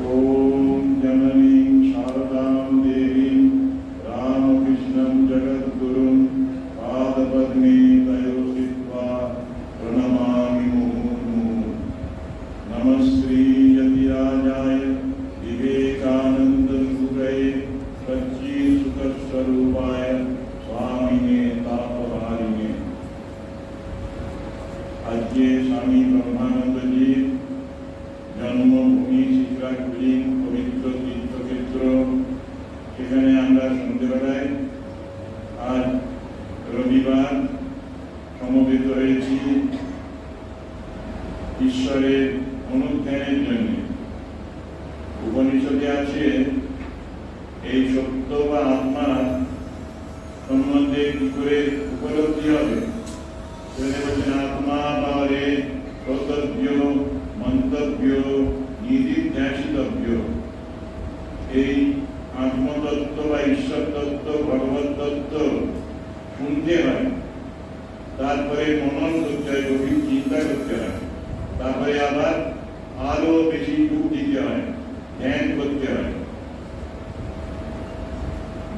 ओम जननीं शारदां देवीं रामकृष्णं जगद्गुरुं पादपद्मे तयो स्थित्वा प्रणमामि मुहुर्मुहुः। नमः श्री यतिराजाय विवेकानन्दरूपाय सच्चित्सुखस्वरूपाय स्वामिने तापहारिणे। आज के स्वामी ब्रह्मानंद जी जन्मभूमि শিক্ষাকুলীন পবিত্র তীর্থক্ষেত্র, সেখানে আমরা সন্ধ্যেবেলায় আজ রবিবার সমবেত হয়েছি ঈশ্বরের অনুধ্যানের জন্য। উপনিষদে আছে এই সত্য বা আত্মা সম্বন্ধে কি করে উপলব্ধি হবে। বলছেন আত্মা পারে কর্তব্য মন্তব্য নিধিধ্যাসিতব্য। এই আত্মতত্ত্ব বা ঈশ্বর তত্ত্ব ভগবত তত্ত্ব শুনতে হয়, তারপরে মনন করতে হয়, গভীর চিন্তা করতে হয়, তারপরে আবার আরো বেশি ডুব দিতে হয়, ধ্যান করতে হয়।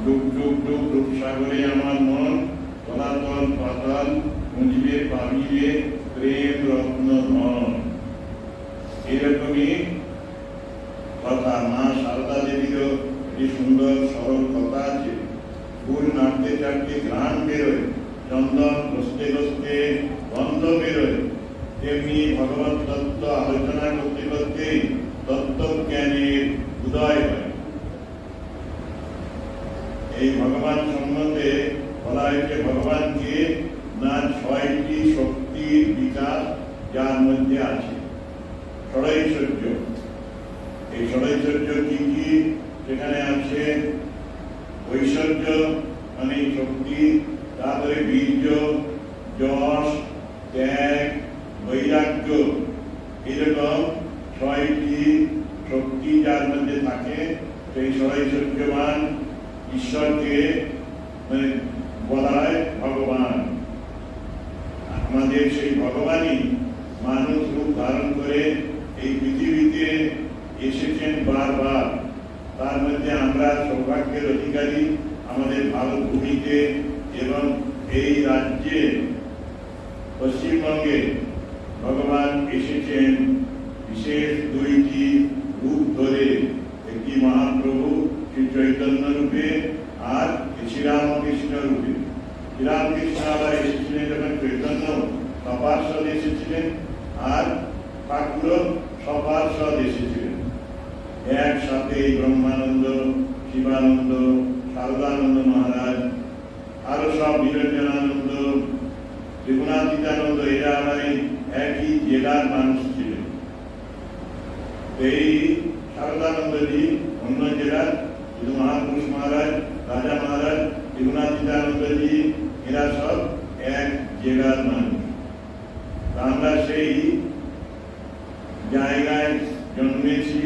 ডুব ডুব ডুব ডুব সাগরে আমার মন তলাতল পাতাল মুজিবে পাবিবে প্রেম রত্ন ধন। এরকমই কথা মা সারদা দেবীরও একটি সুন্দর সরল কথা আছে। ফুল নাড়তে চাড়তে ঘ্রাণ বেরোয়, চন্দন ঘষতে ঘষতে গন্ধ বেরোয়, তেমনি ভগবত তত্ত্ব আলোচনা করতে করতে তত্ত্বজ্ঞানের উদয় হয়। এই ভগবান সম্বন্ধে বলা হয়েছে ভগবানকে না ৬টি শক্তির বিকাশ যার মধ্যে আছে। ষড়ৈশ্বর্য, এই ষড়ৈশ্বর্য কি কি? সেখানে আছে ঐশ্বর্য মানে শক্তি, তারপরে বীর্য, যশ, ত্যাগ, বৈরাগ্য, এরকম ৬টি শক্তি যার মধ্যে থাকে সেই ষড়ৈশ্বর্যবান ঈশ্বরকে মানে বলা হয় ভগবান। আমাদের সেই ভগবানই মানুষ রূপ ধারণ করে এই পৃথিবীতে এসেছেন বারবার। তার মধ্যে আমরা সৌভাগ্যের অধিকারী। আমাদের ভারত ভূমিতে এবং এই রাজ্যে পশ্চিমবঙ্গে ভগবান এসেছেন বিশেষ ২টি রূপ ধরে। একটি মহাপ্রভু শ্রী চৈতন্য রূপে আর শ্রীরামকৃষ্ণ রূপে। শ্রীরামকৃষ্ণ আবার এসেছিলেন যখন চৈতন্য সপার্ষদ এসেছিলেন, আর ঠাকুর সপার্ষদ এসেছিলেন। একসাথে ব্রহ্মানন্দ, শিবানন্দ, শারদানন্দ মহারাজ, আরো সব নিরঞ্জনানন্দ, ত্রিগুণাতীতানন্দ, এরা আমার একই জেলার মানুষ ছিলেন। এই শারদানন্দজি অন্য জেলার, কিন্তু মহাপুরুষ মহারাজ, রাজা মহারাজ, ত্রিগুণাতীতানন্দজি এরা সব এক জেলার মানুষ। আমরা সেই জায়গায় জন্মেছি,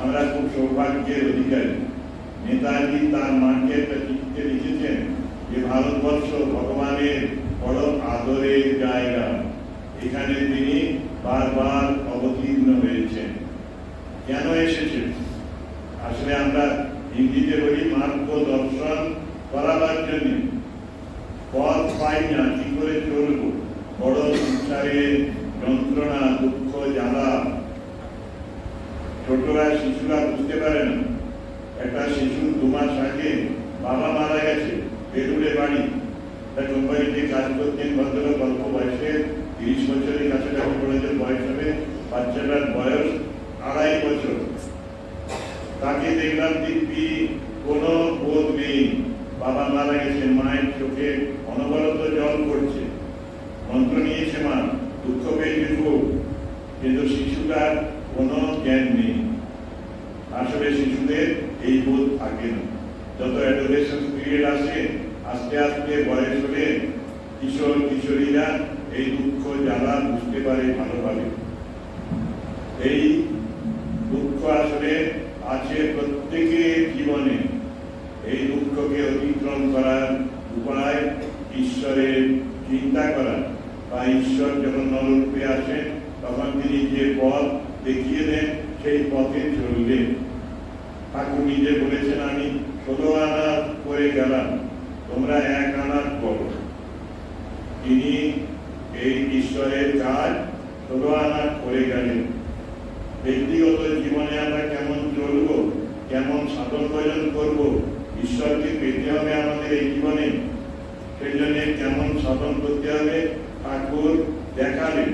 আমরা খুব সৌভাগ্যের অধিকারী। নেতাজি তার মাকে একটা চিঠিতে লিখেছেন যে ভারতবর্ষ ভগবানের বড় আদরের জায়গা, এখানে তিনি বারবার অবতীর্ণ হয়েছেন। কেন এসেছেন? আসলে আমরা হিন্দিতে বলি মার্গ দর্শন করাবার জন্য। পথ পাই না, কি করে চলবো? বড় সংসারের যন্ত্রণা, দুঃখ, জ্বালা ছোটরা শিশুরা বুঝতে পারে না। একটা শিশু ২ মাস আগে বাবা মারা গেছে, বেলুড়ে বাড়ি, তার কোম্পানিতে কাজ করতেন ভদ্রলোক, অল্প বয়সে ৩০ বছরের কাছাকাছি বড়দের বয়স হবে। বাচ্চাটার বয়স ২.৫ বছর। তাকে দেখলাম দিব্যি, কোনো বোধ নেই, বাবা মারা গেছে, মায়ের চোখে অনবরত জল পড়ছে। মন্ত্র নিয়েছে মা, দুঃখ পেয়েছে খুব, কিন্তু শিশুটার কোনো জ্ঞান নেই। আসলে শিশুদের এই বোধ থাকে না। যত অ্যাডোলেসেন্স পিরিয়ড আসে, আস্তে আস্তে বয়স হলে কিশোর কিশোরীরা এই দুঃখ জ্বালা বুঝতে পারে ভালোভাবে। এই দুঃখ আসলে আছে প্রত্যেকের জীবনে। এই দুঃখকে অতিক্রম করার উপায় ঈশ্বরের চিন্তা করা, বা ঈশ্বর যখন নররূপে আসেন তখন তিনি যে পথ দেখিয়ে দেন, সেই পথে চললেন। ঠাকুর নিজে বলেছেন, আমি 16 আনা করে গেলাম, তোমরা 1 আনা করো। তিনি এই ঈশ্বরের কাজ 16 আনা করে গেলেন। ব্যক্তিগত জীবনে আমরা কেমন চলব, কেমন সাধন ভজন করব, ঈশ্বরকে পেতে হবে আমাদের এই জীবনে, সেই জন্য কেমন সাধন করতে হবে ঠাকুর দেখালেন।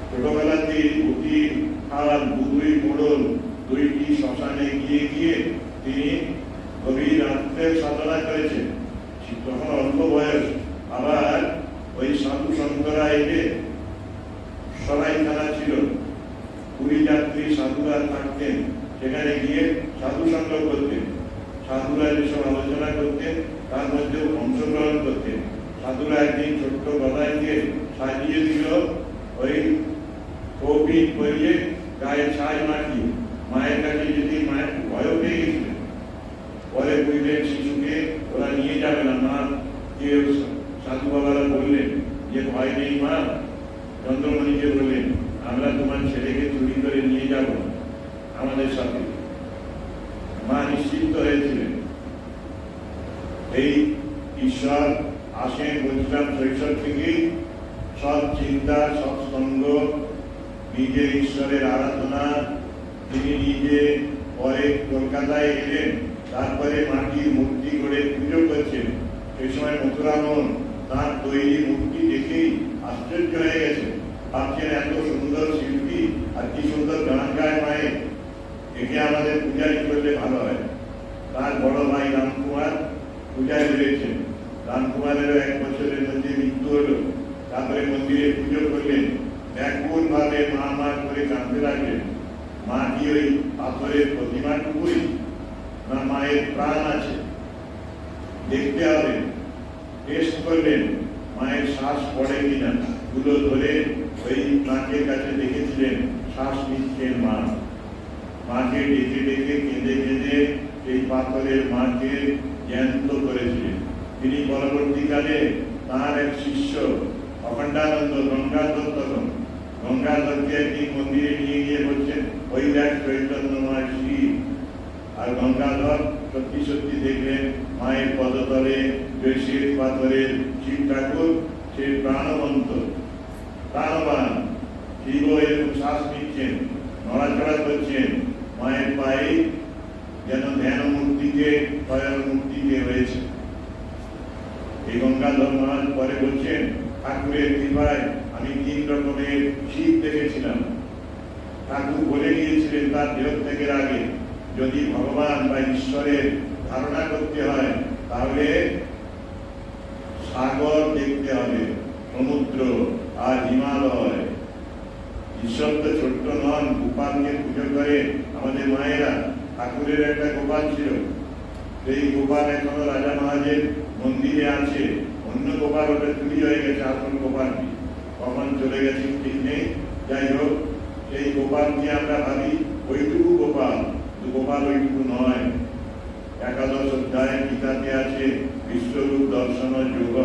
ছোটবেলাতে অতি আর বুধুই মোড়ল 2টি শ্মশানে গিয়ে গিয়ে তিনি গভীর রাত্রে সাধনা করেছেন। তখন অল্প বয়স। আবার ওই সাধু সন্তরা এলে সরাইখানা ছিল, 20 যাত্রী সাধুরা থাকতেন, সেখানে গিয়ে সাধু সঙ্গ করতেন। সাধুরা যেসব আলোচনা করতেন তার মধ্যে অংশগ্রহণ করতেন। সাধুরা একদিন ছোট্ট গলাইকে সাজিয়ে দিল, ওই কৌপিক পরিয়ে গায়ে ছাই মাখিয়ে মায়ের কাছে যেতে মায়ের ভয় পেয়ে গেছিলেন। পরে বুঝলেন শিশুকে ওরা নিয়ে যাবে না। মা যে সাধু বাবারা বললেন যে ভয় নেই মা, চন্দ্রমণিকে বললেন আমরা তোমার ছেলেকে চুরি করে নিয়ে যাব আমাদের সাথে। মা নিশ্চিন্ত হয়েছিলেন। এই ঈশ্বর আসেন বলছিলাম শৈশব থেকেই, সৎ চিন্তা, সৎসঙ্গ, নিজের ঈশ্বরের আরাধনা। তিনি নিজে পরে কলকাতায় এলেন, তারপরে মাটির মূর্তি করে পুজো করছেন। সেই সময় মথুরামন তার তৈরি মূর্তি দেখেই আশ্চর্য হয়ে গেছে, ভাবছেন এত সুন্দর শিল্পী আর কি সুন্দর গান গায় মায়ে, একে আমাদের পূজারি করলে ভালো হয়। তার বড় ভাই রামকুমার পূজায় বেড়েছেন। রামকুমারেরও 1 বছরের মধ্যে মৃত্যু হলো। তারপরে মন্দিরে পুজো করলেন, ব্যাকুল ভাবে মা মা করে কাঁদতে লাগলেন। মা কি ওই পাথরের প্রতিমাটুকুই, না মায়ের প্রাণ আছে দেখতে হবে। টেস্ট করলেন মায়ের শ্বাস পড়ে কিনা, গুলো ধরে ওই নাকের কাছে দেখেছিলেন শ্বাস নিচ্ছেন মা। মাকে ডেকে ডেকে কেঁদে কেঁদে সেই পাথরের মাকে জ্যান্ত করেছিলেন। তিনি পরবর্তীকালে তাঁর এক শিষ্য অখণ্ডানন্দ গঙ্গাধরকে একদিন মন্দিরে নিয়ে গিয়ে বলছেন, ওই দেখ চৈতন্যময় শিব। আর গঙ্গাধর সত্যি সত্যি দেখলেন মায়ের পদতলে শ্বেত পাথরের শিব ঠাকুর, সে প্রাণবন্ত প্রাণবান। শিব এরকম শ্বাস নিচ্ছেন, নড়াচড়া করছেন, মায়ের পায়ে যেন ধ্যান মূর্তিকে স্বয়ং মূর্তিকে হয়েছে। এই গঙ্গাধর মহারাজ পরে বলছেন, ঠাকুরের কৃপায় আমি 3 রকমের শিব দেখেছিলাম। ঠাকুর বলে গিয়েছিলেন তার দেহত্যাগের আগে, যদি ভগবান বা ঈশ্বরের ধারণা করতে হয় তাহলে সাগর দেখতে হবে, সমুদ্র আর হিমালয়। ঈশ্বর তো ছোট্ট নন, গোপালকে পুজো করে আমাদের মায়েরা। ঠাকুরের একটা গোপাল ছিল, সেই গোপাল এখনো রাজা মহারাজের মন্দিরে আছে। অন্য গোপাল ওটা চুরি হয়ে গেছে, আসল গোপালটি কখন চলে গেছে ঠিক নেই। যাই হোক, সেই গোপালকে আমরা ভাবি ওইটুকু গোপাল, গোপাল ওইটুকু নয়। 11 অধ্যায় গীতাতে আছে বিশ্বরূপ দর্শন যোগ।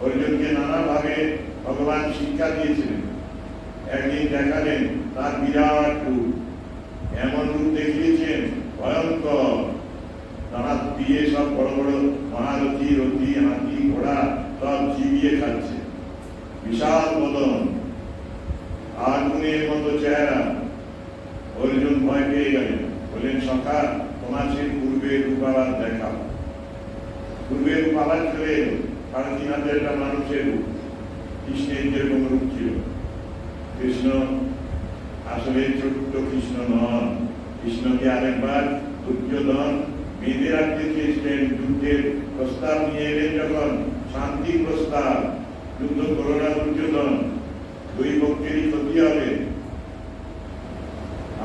অর্জুনকে নানাভাবে ভগবান শিক্ষা দিয়েছিলেন। একদিন দেখালেন তার বিরাট রূপ, এমন রূপ দেখিয়েছেন ভয়ঙ্কর। তারা দিয়ে সব বড় বড় মহারথী, রথী, হাতি, ঘোড়া সব চিবিয়ে খাচ্ছে। বিশাল বদন, আগুনের মতো চেহারা। অর্জুন ভয় পেয়ে গেলেন, বললেন সখা তোমার সেই পূর্বের রূপ আবার দেখাও। পূর্বের রূপ আবার চলে এলো, 3.5 একটা মানুষের রূপ। কৃষ্ণের যেরকম রূপ ছিল। কৃষ্ণ আসলে ছোট্ট কৃষ্ণ নন। কৃষ্ণকে আরেকবার দুর্যোধন বেঁধে রাখতে চেয়েছিলেন। যুদ্ধের প্রস্তাব নিয়ে এলেন যখন, শান্তি প্রস্তাব, যুদ্ধ করো না দুর্যোধন, 2 পক্ষেরই ক্ষতি হবে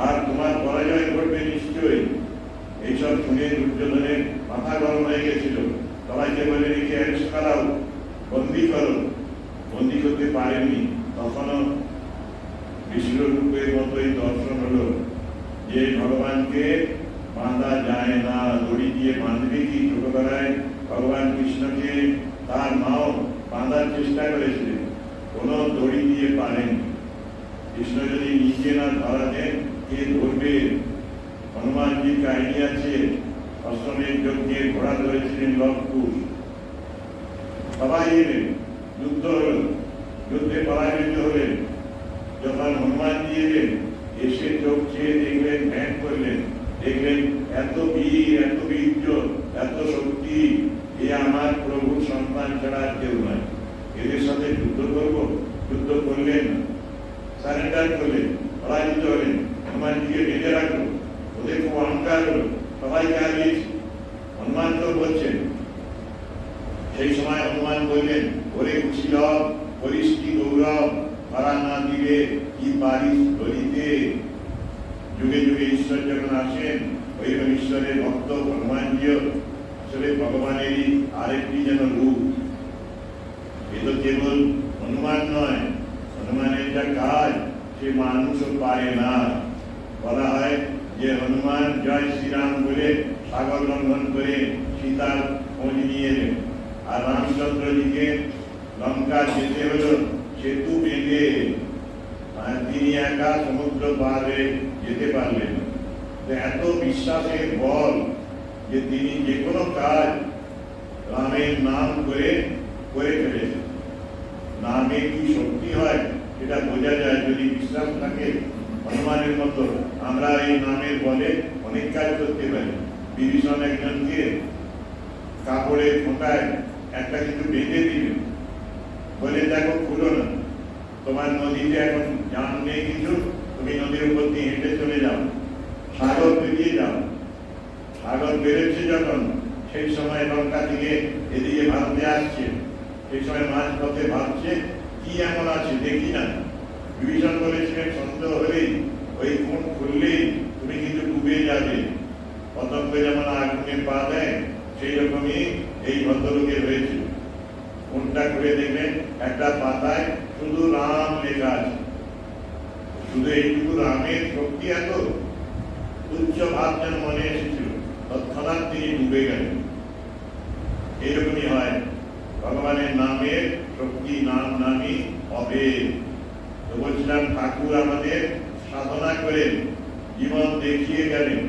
আর তোমার পরাজয় ঘটবে নিশ্চয়ই। এইসব শুনে দুর্যোধনের মাথা গরম হয়ে গেছিল। সবাইকে বলে রেখে অ্যারেস্ট করাও, বন্দি করো। বন্দি করতে পারেননি। তখনও বিশ্বরূপের মতোই দর্শন হলো যে ভগবানকে বাঁধা যায় না। দড়ি দিয়ে বাঁধবে কি? ছোটবেলায় ভগবান কৃষ্ণকে তার মাও বাঁধার চেষ্টা করেছিলেন, কোন দড়ি দিয়ে পারেন। কৃষ্ণ যদি নিজে না ধরা দেন কে ধরবে? হনুমানজির কাহিনী আছে, অষ্টমের যজ্ঞে ঘোড়া ধরেছিলেন লবকুশ, সবাই এলেন, যুদ্ধ হল, যুদ্ধে পরাজিত হলেন। যখন হনুমানজি এলেন, এসে চোখ চেয়ে দেখলেন, ধ্যান করলেন, দেখলেন এত বীর, এত বীর্য, এত শক্তি, এ আমার প্রভুর সন্তান ছাড়া কেউ নয়, এদের সাথে যুদ্ধ করবো। যুদ্ধ করলেন না, সারেন্ডার করলেন, পরাজিত হলেন। হনুমানজিকে বেঁধে রাখলো, ওদের খুব অহংকার হলো, সবাইকে হারিয়েছে। হনুমান তো বলছেন, সেই সময় হনুমান বললেন, ওরে কুশীলব, করিস কি গৌরব, পারা না দিলে কি পারিস ধরিতে। যুগে যুগে ঈশ্বর যখন আসেন, ওই ঈশ্বরের ভক্ত হনুমানজিও আসলে ভগবানেরই আরেকটি যেন রূপ। এ তো কেবল হনুমান নয়, হনুমানের যা কাজ সে মানুষও পারে না। বলা হয় যে হনুমান জয় শ্রীরাম বলে সাগর লঙ্ঘন করে সীতার খোঁজ নিয়ে এলেন, আর রামচন্দ্রজিকে লঙ্কা যেতে হলো সেতু বেঁধে, তিনি একা সমুদ্র পারে যেতে পারলেন। এত বিশ্বাসের বল যে তিনি যে কোনো কাজ রামের নাম করে করে ফেলেছেন। নামে কি শক্তি হয় সেটা বোঝা যায় যদি বিশ্বাস থাকে। হনুমানের মতো আমরা এই নামের বলে অনেক কাজ করতে পারি। বিভীষণ একজনকে কাপড়ের ফোঁটায় একটা কিছু বেঁধে দিলেন, বলে দেখো খুলো না, তোমার নদীতে এখন জান নেই কিছু, তুমি নদীর উপর দিয়ে হেঁটে চলে যাও, সাগর পেরিয়ে যাও। সাগর বেড়েছে যখন, সেই সময় লঙ্কা থেকে এদিকে ভারতে আসছে, সেই সময় মাঝ পথে ভাবছে কি এমন আছে দেখি না। বিভীষণ বলেছিলেন সন্দেহ হলেই, ওই কোণ খুললেই তুমি কিন্তু ডুবে যাবে। পতঙ্গ যেমন আগুনে পা দেয়, সেই রকমই এই ভদ্রলোকের হয়েছে। কোনটা করে দেখবেন একটা পাতায় শুধু রাম লেখা আছে। শুধু এইটুকু রামের শক্তি এত উচ্চ ভাব যেন মনে এসেছিল, তৎক্ষণাৎ তিনি ডুবে গেলেন। এরকমই হয় ভগবানের নামের শক্তি, নাম নামই অভেদ। তো বলছিলাম ঠাকুর আমাদের সাধনা করেন, জীবন দেখিয়ে গেলেন।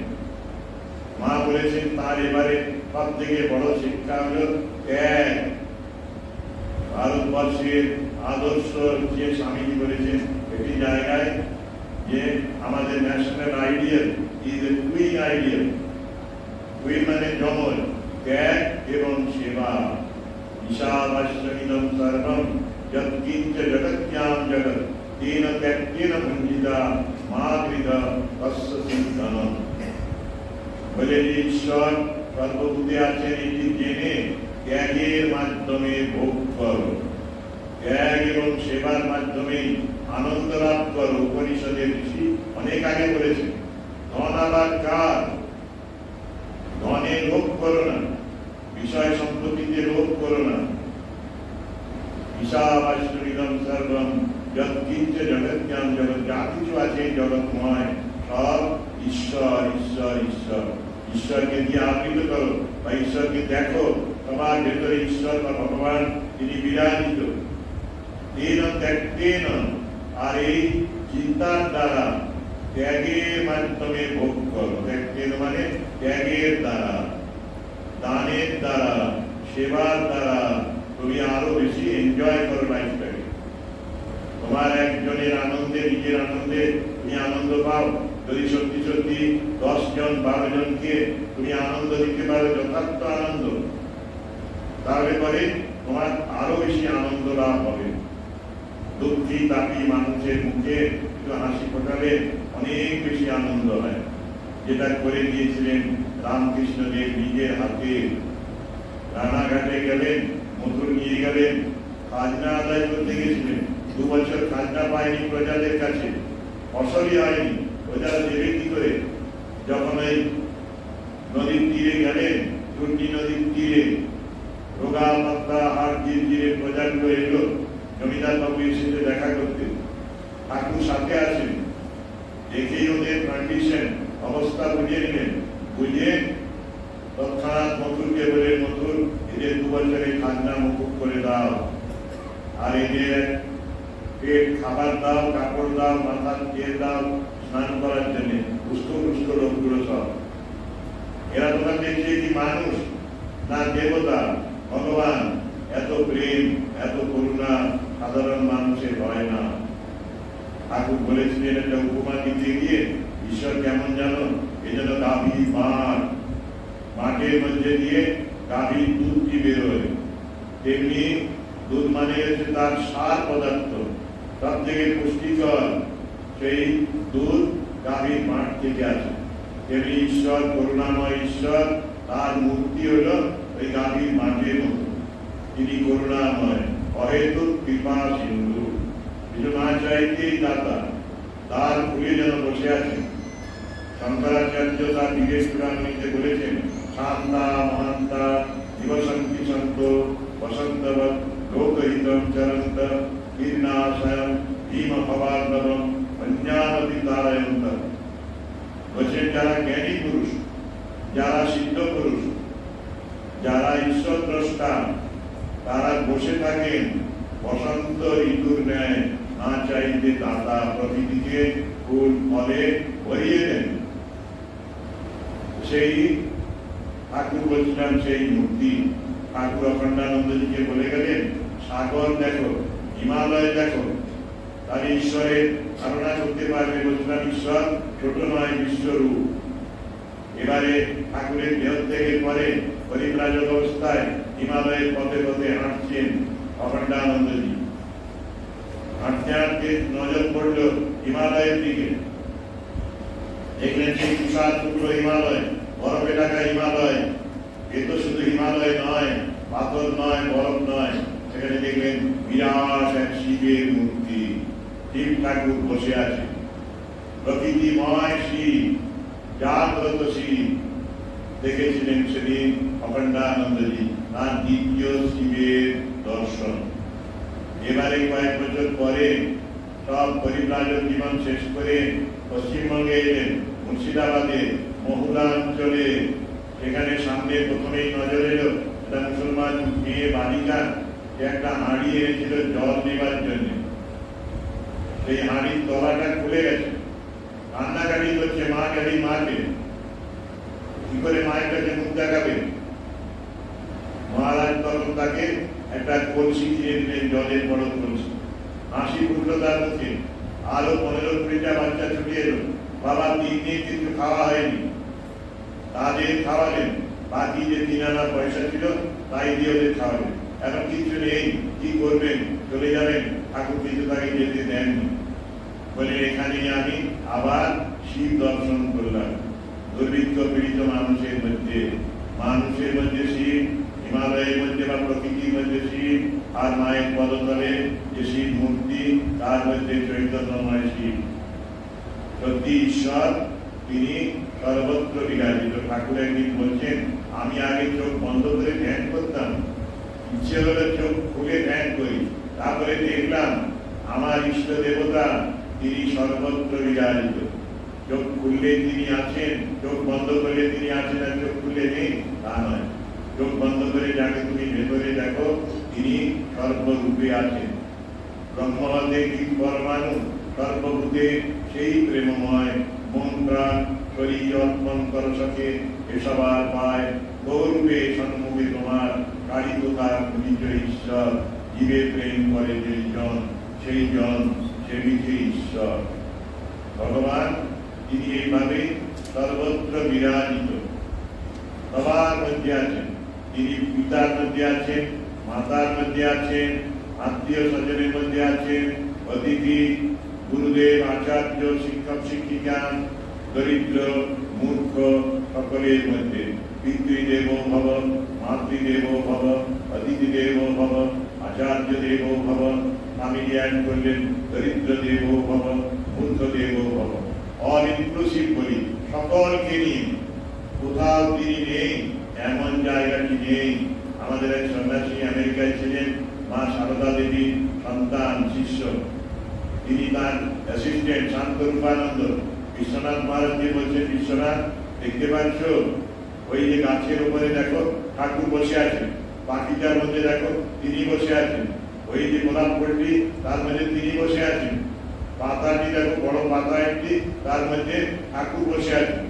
মা বলেছেন তার এবারে সব থেকে বড় শিক্ষা হল ত্যাগ। ভারতবর্ষের আদর্শ যে স্বামীজি বলেছেন একটি জায়গায় যে আমাদের national ideal is a twin ideal. Twin মানে যমজ, ত্যাগ এবং সেবা। ঈশাবাস্যমিদং সর্বম যৎকিঞ্চ জগত্যাম জগৎ তেন ত্যক্তেন ভঞ্জিতা মাতৃদ তস্য সিদ্ধনম। বলে যে ঈশ্বর সর্বভূতে আছেন এটি জেনে ত্যাগের মাধ্যমে ভোগ করো, ত্যাগ এবং সেবার মাধ্যমে আনন্দ লাভ করো। উপনিষদের ঋষি অনেক আগে বলেছে, ধন আবার কার, ধনে লোভ করো না, বিষয় সম্পত্তিতে লোভ করো না। ঈশাবাস্যমিদং সর্বম যৎকিঞ্চ জগত্যাম জগৎ, যা কিছু আছে জগৎময় সব ঈশ্বর ঈশ্বর ঈশ্বর। ঈশ্বরকে দিয়ে আবৃত করো বা ঈশ্বরকে দেখো, তোমার ভেতরে ঈশ্বর বা ভগবান তিনি বিরাজিত। তেন ত্যক্তেন, আর এই চিন্তার দ্বারা ত্যাগের মাধ্যমে ভোগ করো। ত্যক্তেন মানে ত্যাগের দ্বারা, দানের দ্বারা, সেবার দ্বারা তুমি আরো বেশি এনজয় করো লাইফটাকে। তোমার একজনের আনন্দে, নিজের আনন্দে তুমি আনন্দ পাও। যদি সত্যি সত্যি 10 জন 12 জনকে তুমি আনন্দ দিতে পারো, যথার্থ আনন্দ, তাহলে পরে তোমার আরো বেশি আনন্দ লাভ হবে। দুঃখী তাপী মানুষের মুখে একটু হাসি ফোটালে অনেক বেশি আনন্দ হয়, যেটা করে দিয়েছিলেন রামকৃষ্ণ দেব নিজের হাতে। রানাঘাটে গেলেন, মথুর নিয়ে গেলেন, খাজনা আদায় করতে গেছিলেন। 2 বছর খাজনা পায়নি প্রজাদের কাছে, ফসলই হয়নি, প্রজারা দেবে কি করে? যখন এই নদীর তীরে গেলেন, চূর্ণী নদীর তীরে, রোগা পাত্তা হাট ধীরে প্রজাগুলো এলো জমিদার বাবুর সাথে দেখা করতে। ঠাকুর সাথে আছেন, দেখেই ওদের কন্ডিশন অবস্থা বুঝে নিলেন। বুঝে তৎক্ষণাৎ মথুরকে বলে, মথুর এদের 2 বছরের খাজনা মুকুব করে দাও, আর এদের পেট খাবার দাও, কাপড় দাও, মাথা তেল দাও, স্নান করার জন্য পুষ্ট পুষ্ট লোকগুলো সব। এরা তোমার দেখছে কি মানুষ না দেবতা? ভগবান এত প্রেম এত করুণা সাধারণ মানুষের হয় না। ঠাকুর বলেছিলেন একটা উপমা দিতে গিয়ে, ঈশ্বর কেমন জানো? এই যেন গাভীর মাঠ, মাঠের মধ্যে দিয়ে গাভীর দুধটি বেরোয়, তেমনি দুধ মানে হচ্ছে তার সার পদার্থ, সব থেকে পুষ্টিকর সেই দুধ গাভীর মাঠ থেকে আসে। তেমনি ঈশ্বর করুণাময় ঈশ্বর, তার মূর্তি হলো ওই গাভীর মাঠের মতো। তিনি করুণাময়, অহেতুক কৃপা সিন্ধু, না চাইতে দাতা, তার ফুলে যেন বসে আছেন। শঙ্করাচার্য তার বিবেক চূড়ামণিতে বলেছেন, শান্তা মহান্তা দিবসন্তি সন্ত বসন্তবৎ লোকহিতম চরন্ত কীর্ণাশয়ম ভীম ভবার্ণবম অঞ্জানতি তারায়ন্ত। বলছেন যারা জ্ঞানী পুরুষ, যারা সিদ্ধ পুরুষ, যারা ঈশ্বর দ্রষ্টা, তারা বসে থাকেন বসন্ত ঋতুর ন্যায়, না চাইতে দাতা প্রকৃতিকে ফুল ফলে ভরিয়ে দেন। সেই ঠাকুর বলছিলাম সেই মূর্তি। ঠাকুর অখণ্ডানন্দজিকে বলে গেলেন, সাগর দেখো, হিমালয় দেখো, তাহলে ঈশ্বরের ধারণা করতে পারবে। বলছিলাম ঈশ্বর ছোট নয়, বিশ্বরূপ। এবারে ঠাকুরের দেহত্যাগের পরে পরিব্রাজক অবস্থায় হিমালয়ের পথে পথে হাঁটছেন অখণ্ডানন্দজি। হাঁটতে হাঁটতে নজর পড়ল হিমালয়ের দিকে, দেখলেন সেই তুষার টুকরো হিমালয়, বরফে ঢাকা হিমালয়। এ তো শুধু হিমালয় নয়, পাথর নয়, বরফ নয়, সেখানে দেখলেন বিরাট এক শিবের মূর্তি। শিব ঠাকুর বসে আছে, প্রকৃতিময় শিব, জাগ্রত শিব। দেখেছিলেন সেদিন অখণ্ডানন্দজি তার দ্বিতীয় শিবের দর্শন। এবারে কয়েক বছর পরে সব পরিব্রাজক জীবন শেষ করে পশ্চিমবঙ্গে এলেন, মুর্শিদাবাদে মহুলা অঞ্চলে। সেখানে সামনে প্রথমেই নজর এলো একটা মুসলমান মেয়ে বালিকা, যে একটা হাঁড়ি এনেছিল জল নেবার জন্য। সেই হাঁড়ির তলাটা খুলে গেছে, কান্নাকাটি করছে, মা গেলি মাকে। কি করে মায়ের কাছে মুখ দেখাবে? মহারাজ তখন তাকে একটা কলসি দিয়ে দিলেন, জলের বড় কলসি। হাসি ফুটলো তার মুখে। আরো 15-20টা বাচ্চা ছুটে এলো, বাবা 3 দিন কিছু খাওয়া হয়নি। তাদের খাওয়ালেন, বাকি যে 3 আনা পয়সা ছিল তাই দিয়ে ওদের খাওয়ালেন। এখন কিছু নেই, কি করবেন? চলে যাবেন? ঠাকুর কিছু তাকে যেতে দেননি। বলে এখানে আমি আবার শিব দর্শন করলাম। দুর্ভিক্ষ পীড়িত মানুষের মধ্যে শিব, হিমালয়ের মধ্যে বা প্রকৃতির মধ্যে শিব, আর মায়ের পদতলে যে শিব মূর্তি, তার মধ্যে চৈতন্যময় শিব। সত্যি ঈশ্বর তিনি সর্বত্র বিরাজিত। ঠাকুর একদিন বলছেন, আমি আগে চোখ বন্ধ করে ধ্যান করতাম, ইচ্ছে হলে চোখ খুলে ধ্যান করি, তারপরে দেখলাম আমার ইষ্ট দেবতা তিনি সর্বত্র বিরাজিত। চোখ খুললে তিনি আছেন, চোখ বন্ধ করলে তিনি আছেন, আর চোখ খুললে নেই তা নয়। চোখ বন্ধ করে যাকে তুমি ভেতরে দেখো, তিনি সর্বরূপে আছেন। ব্রহ্মহতে কীট পরমাণু, সর্বভূতে সেই প্রেমময়। মন প্রাণ শরীর অর্পণ করো সখে, এসবার পায় গৌরূপে সন্মুখে তোমার। কারিত তার নিজ ঈশ্বর, জীবে প্রেম করে যেই জন, সেই জন সেবিকে ঈশ্বর। ভগবান তিনি এইভাবে সর্বত্র বিরাজিত, সবার মধ্যে আছেন। তিনি পিতার মধ্যে আছেন, মাতার মধ্যে আছেন, আত্মীয় স্বজনের মধ্যে আছেন, অতিথি, গুরুদেব, আচার্য, শিক্ষক শিক্ষিকা, দরিদ্র, মূর্খ সকলের মধ্যে। পিতৃদেব ভব, মাতৃদেব ভব, অতিথি দেব ভব, আচার্য দেব ভব। আমি জ্ঞান করলেন দরিদ্র দেব ভব, মূর্খ দেব ভব। অল ইনক্লুসিভ বলি, সকলকে নিয়ে। কোথাও তিনি নেই এমন জায়গাটি নেই। আমাদের এক সন্ন্যাসী আমেরিকায় ছিলেন, মা সারদা দেবীর সন্তান শিষ্য। তিনি তার অ্যাসিস্ট্যান্ট শান্তরূপানন্দ। বিশ্বনাথ মহারাজকে বলছেন, বিশ্বনাথ দেখতে পাচ্ছ ওই যে গাছের উপরে দেখো ঠাকুর বসে আছেন, বাকিটার মধ্যে দেখো তিনি বসে আছেন। ওই যে গোলাপ ফুলটি তার মধ্যে তিনি বসে আছেন, পাতাটি দেখো বড় পাতা একটি, তার মধ্যে ঠাকুর বসে আছেন।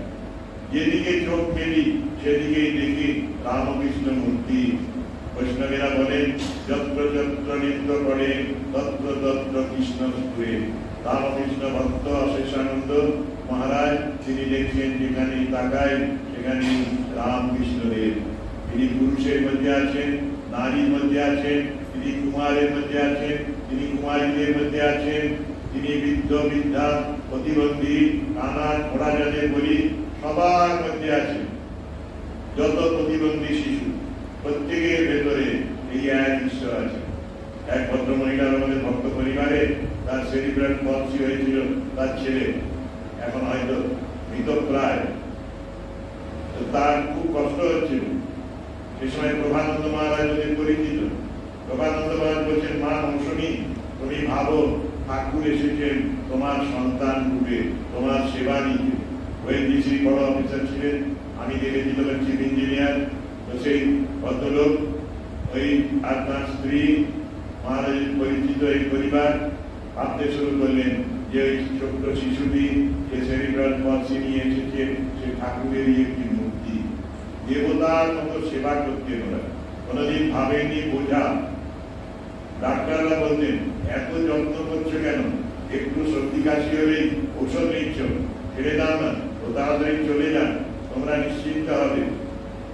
যেদিকে চোখ মেলি সেদিকেই দেখি রামকৃষ্ণ মূর্তি। বৈষ্ণবেরা বলেন যত্র যত্র নৃত্য করে তত্র তত্র কৃষ্ণ স্ফুরে। রামকৃষ্ণ ভক্ত অশেষানন্দ মহারাজ তিনি দেখছেন যেখানে তাকায় সেখানে রামকৃষ্ণদেব। তিনি পুরুষের মধ্যে আছেন, নারীর মধ্যে আছেন, তিনি কুমারের মধ্যে আছেন, তিনি কুমারীদের মধ্যে আছেন, তিনি বৃদ্ধ বৃদ্ধা প্রতিবন্ধী কানা ঘোড়া যাদের বলি সবার মধ্যে আছেন। যত প্রতিবন্ধী শিশু প্রত্যেকের ভেতরে এই এক ঈশ্বর আছে। এক ভদ্র মহিলার আমাদের ভক্ত পরিবারে তার সেরিব্রাল পলসি হয়েছিল, তার ছেলে এখন হয়তো মৃতপ্রায়। তার খুব কষ্ট হচ্ছিল। সে সময় প্রভানন্দ মহারাজ ওদের পরিচিত। প্রভানন্দ মহারাজ বলছেন, মা মৌসুমী, তুমি ভাবো ঠাকুর এসেছেন তোমার সন্তান রূপে, তোমার সেবা নিতে। ওএনজিসি বড় অফিসার ছিলেন, আমি দেখেছিলাম চিফ ইঞ্জিনিয়ার। তো সেই ভদ্রলোক ওই আর তার স্ত্রী মহারাজের পরিচিত এই পরিবার ভাবতে শুরু করলেন যে ওই ছোট্ট শিশুটি যে সেরিব্রাল পলসি নিয়ে এসেছে সে ঠাকুরেরই একটি মূর্তি। দেবতার মতো সেবা করতে ওরা কোনোদিন ভাবেনি বোঝা। ডাক্তাররা বলতেন এত যত্ন করছো কেন, একটু সর্দি কাশি হলেই ঔষধ নিচ্ছ, ছেড়ে দাও না, ও তাড়াতাড়ি চলে যান, তোমরা নিশ্চিন্ত হবে।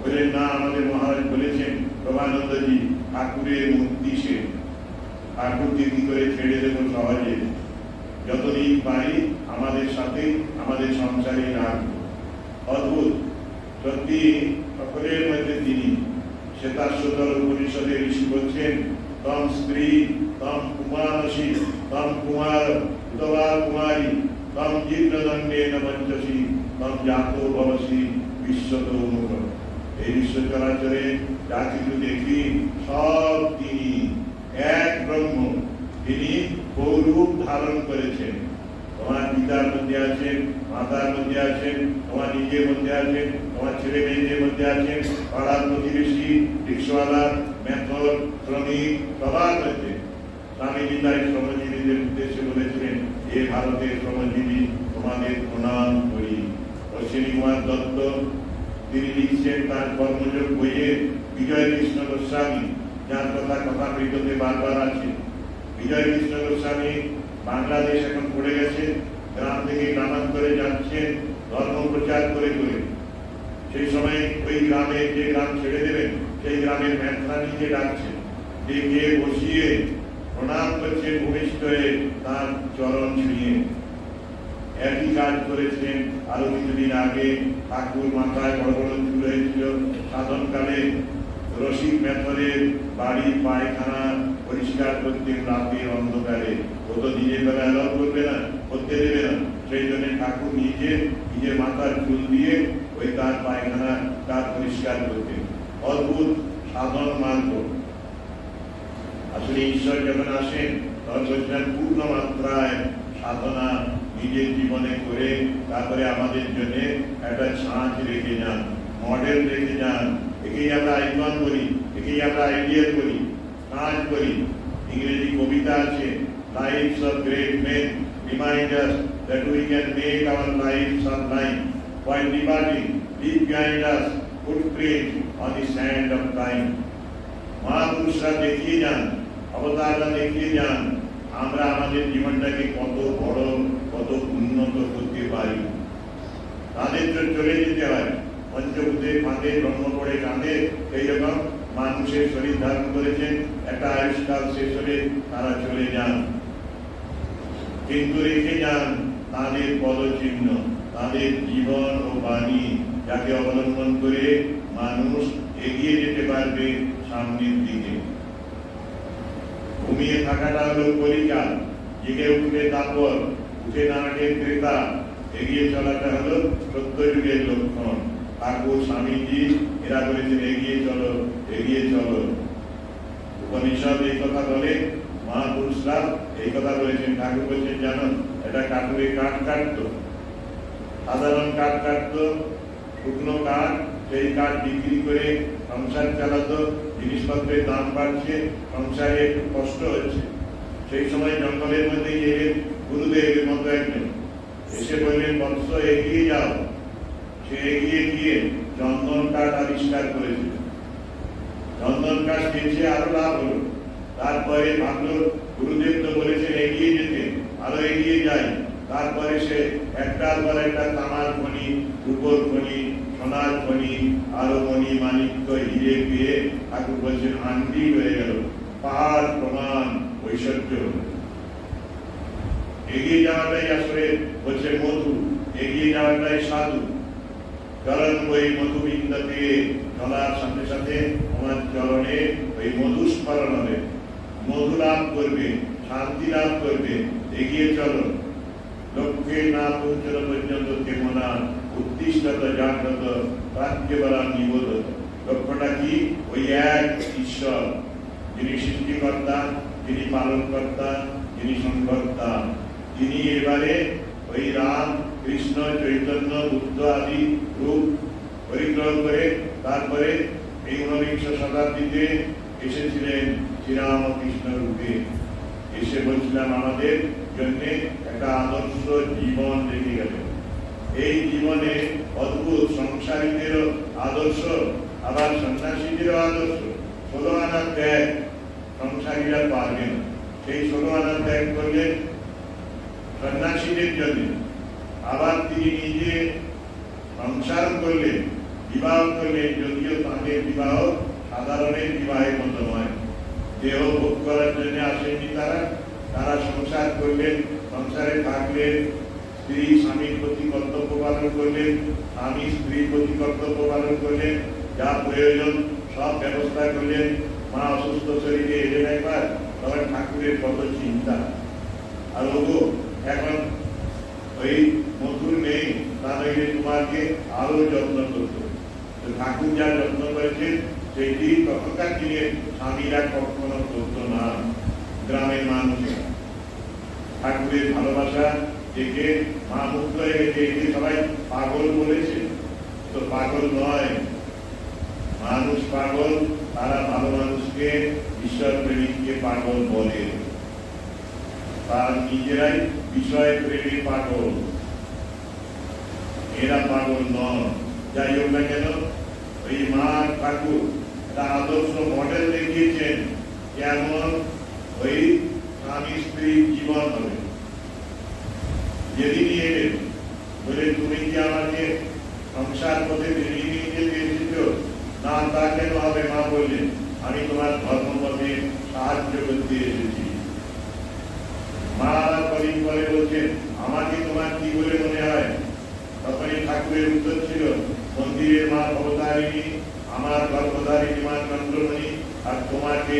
বললেন না, আমাদের মহারাজ বলেছেন প্রভানন্দজি ঠাকুরের মূর্তি, সে ঠাকুরকে কি করে ছেড়ে দেবো সহজে, যতদিন পারি আমাদের সাথে আমাদের সংসারে রাখবো। অদ্ভুত সত্যি, সকলের মধ্যে তিনি। শ্বেতাশ্বতর উপনিষদে ঋষি বলছেন তম স্ত্রী তম কুমারসি তম কুমার উদবা কুমারী তম জীর্ণদণ্ডেন মঞ্চসি তম জাতো ভবসি বিশ্বত মুখ। এই বিশ্ব চরাচরে যা কিছু দেখি সব তিনি এক ব্রহ্ম। তিনি বহুরূপ ধারণ করেছেন। তোমার পিতার মধ্যে আছেন, মাতার মধ্যে আছেন, তোমার নিজের মধ্যে আছেন, তোমার ছেলে মেয়েদের মধ্যে আছেন, পাড়ার প্রতিবেশী, রিক্সাওয়ালা, মেথর, শ্রমিক, সবার মধ্যে। স্বামীজি তাই শ্রমজীবীদের উদ্দেশ্যে বলেছিলেন, এ ভারতের শ্রমজীবী তোমাদের প্রণাম করি। অশ্বিনী কুমার দত্ত তিনি লিখছেন তার কর্মযোগ বইয়ে বিজয় কৃষ্ণ গোস্বামী, যার কথা কথামৃততে বারবার আছে। বিজয় কৃষ্ণ গোস্বামী বাংলাদেশ এখন পড়ে গেছে, গ্রাম থেকে গ্রামান্তরে যাচ্ছেন ধর্ম প্রচার করে করে। সেই সময় ওই গ্রামে যে গ্রাম ছেড়ে দেবেন সেই গ্রামের মেথরানিকে ডাকছেন, ডেকে বসিয়ে প্রণাম করছে ভূমিষ্ঠ হয়ে তার চরণ ছুঁয়ে। একই কাজ করেছেন আরো কিছুদিন আগে। ঠাকুর মাথায় বড় বড় চুল হয়েছিল, সাধনকালে রসিক মেথরের বাড়ির পায়খানা পরিষ্কার করতেন রাতের অন্ধকারে। ও তো দিনের বেলা অ্যালাউ করবে না, করতে দেবে না, সেই জন্য ঠাকুর নিজের মাথার চুল দিয়ে ওই তার পায়খানা তার পরিষ্কার করতেন। অদ্ভুত সাধন মার্গ। আসলে ঈশ্বর যখন আসেন তখন বলছেন পূর্ণ মাত্রায় সাধনা নিজের জীবনে করে তারপরে আমাদের জন্য একটা ছাঁচ রেখে যান, মডেল রেখে যান। একেই আমরা আইকন করি, একেই আমরা আইডিয়াল করি, কাজ করি। ইংরেজি কবিতা আছে, lives of great men remind us that we can make our lives sublime while departing leave behind us footprints on the sand of time. মহাপুরুষরা দেখিয়ে যান, অবতাররা দেখিয়ে যান আমরা আমাদের জীবনটাকে কত বড় কত উন্নত করতে পারি। তাদের তো চলে যেতে হয়, পঞ্চভূতের ফাঁদে জন্ম করে কাঁদে, সেই রকম মানুষের শরীর ধারণ করেছেন, একটা আয়ুষ্কাল শেষ হলে তারা চলে যান, কিন্তু রেখে যান তাদের পদচিহ্ন, তাদের জীবন ও বাণী, যাকে অবলম্বন করে মানুষ এগিয়ে যেতে পারবে সামনের দিকে। ঘুমিয়ে থাকাটা হলো কলিকাল, জেগে উঠলে তারপর উঠে দাঁড়ালে ক্রেতা, এগিয়ে চলাটা হলো সত্যযুগের লক্ষণ। ঠাকুর স্বামীজি এরা বলেছেন এগিয়ে চলো, এগিয়ে চলো। উপনিষদ এই কথা বলে, মহাপুরুষরা এই কথা বলেছেন। ঠাকুর বলছেন জানো, এটা কাঠুরে কাঠ কাটতো, সাধারণ কাঠ কাটতো, শুকনো কাঠ সেই কাঠ বিক্রি করে সংসার চালাতো। জিনিসপত্রের দাম বাড়ছে, সংসারে একটু কষ্ট হচ্ছে। সেই সময় জঙ্গলের মধ্যে গিয়ে গুরুদেবের মতো একজন এসে বললেন, বৎস এগিয়ে যাও। সে এগিয়ে গিয়ে চন্দন কাঠ আবিষ্কার করেছিল। চন্দন কাঠ খেয়েছে, আরো লাভ হলো। তারপরে ভাবলো গুরুদেব তো বলেছেন এগিয়ে যেতে, আরো এগিয়ে যায়। তারপরে সে একটার পর একটা তামার খনি, রূপোর খনি, সোনার খনি, আরো মণি মাণিক্য হিরে পেয়ে ঠাকুর বলছেন আন্টি হয়ে গেল, পাহাড় প্রমাণ ঐশ্বর্য। এগিয়ে যাওয়াটাই আসলে হচ্ছে মধু, এগিয়ে যাওয়াটাই সাধু। চরণ ওই মধু বিন্দতে চলার সাথে সাথে আমার চরণে ওই মধু স্মরণ হবে, মধু লাভ করবে, শান্তি লাভ করবে। এগিয়ে চলো, লক্ষ্যে না পৌঁছানো পর্যন্ত কেমনা উদ্দিষ্টত জাগ্রত প্রাচ্যবলা নিবোধ। লক্ষ্যটা কি? ওই এক ঈশ্বর, যিনি সৃষ্টিকর্তা, যিনি পালনকর্তা, যিনি সংকর্তা। তিনি এবারে ওই রাম, কৃষ্ণ, চৈতন্য, বুদ্ধ আদি রূপ পরিগ্রহ করে তারপরে এই 19 শতাব্দীতে এসেছিলেন শ্রীরামকৃষ্ণ রূপে। এসে বলছিলাম আমাদের জন্য একটা আদর্শ জীবন রেখে গেলেন। এই জীবনে অদ্ভুত সংসারীদেরও আদর্শ, আবার সন্ন্যাসীদেরও আদর্শ। 16 আনা ত্যাগ সংসারীরা পারবে না। সেই 16 আনা ত্যাগ করলেন সন্ন্যাসীদের জন্য। আবার তিনি নিজে সংসার করলেন, বিবাহ করলেন, যদিও তাঁদের বিবাহ সাধারণের বিবাহের মতো নয়। দেহ ভোগ করার জন্য আসেননি তারা, তারা সংসার করলেন, সংসারে থাকলেন। স্ত্রী স্বামীর প্রতি কর্তব্য পালন করলেন, স্বামী স্ত্রীর প্রতি কর্তব্য পালন করলেন, যা প্রয়োজন সব ব্যবস্থা করলেন। মা অসুস্থ শরীরে এলেন একবার, তখন ঠাকুরের কত চিন্তা। আর ওগো এখন ওই মধুর নেই, তা নইলে তোমাকে আরো যত্ন করতো। ঠাকুর যা যত্ন করেছেন সেটি তখনকার দিনে স্বামীরা কখনো করতো না। গ্রামের মানুষ ঠাকুরের ভালোবাসা দেখে মা মুক্ত হয়ে গেছে। একে সবাই পাগল বলেছে, তো পাগল নয়, মানুষ পাগল, তারা ভালো মানুষকে, ঈশ্বর প্রেমিককে পাগল বলে। তার নিজেরাই বিষয় প্রেমী পাগল, এরা পাগল নয়। যাই হোক না কেন, ওই মা ঠাকুর একটা আদর্শ মডেল দেখিয়েছেন কেমন ওই স্বামী স্ত্রীর জীবন হবে। যেদিনই এলেন বলে, তুমি কি আমাকে সংসার পথে বেরিয়ে নিয়ে যেতে এসেছ? না, তা কেন হবে? মা বললেন, আমি তোমার ধর্মপথে সাহায্য করতে এসেছি। মা কদিন পরে বলছেন, আমাকে তোমার কি বলে মনে হয়? তখনই ঠাকুরের উত্তর ছিল, মন্দিরের মা ভবতারিণী, আমার গর্ভধারিণী মা চন্দ্রমণি, আর তোমাকে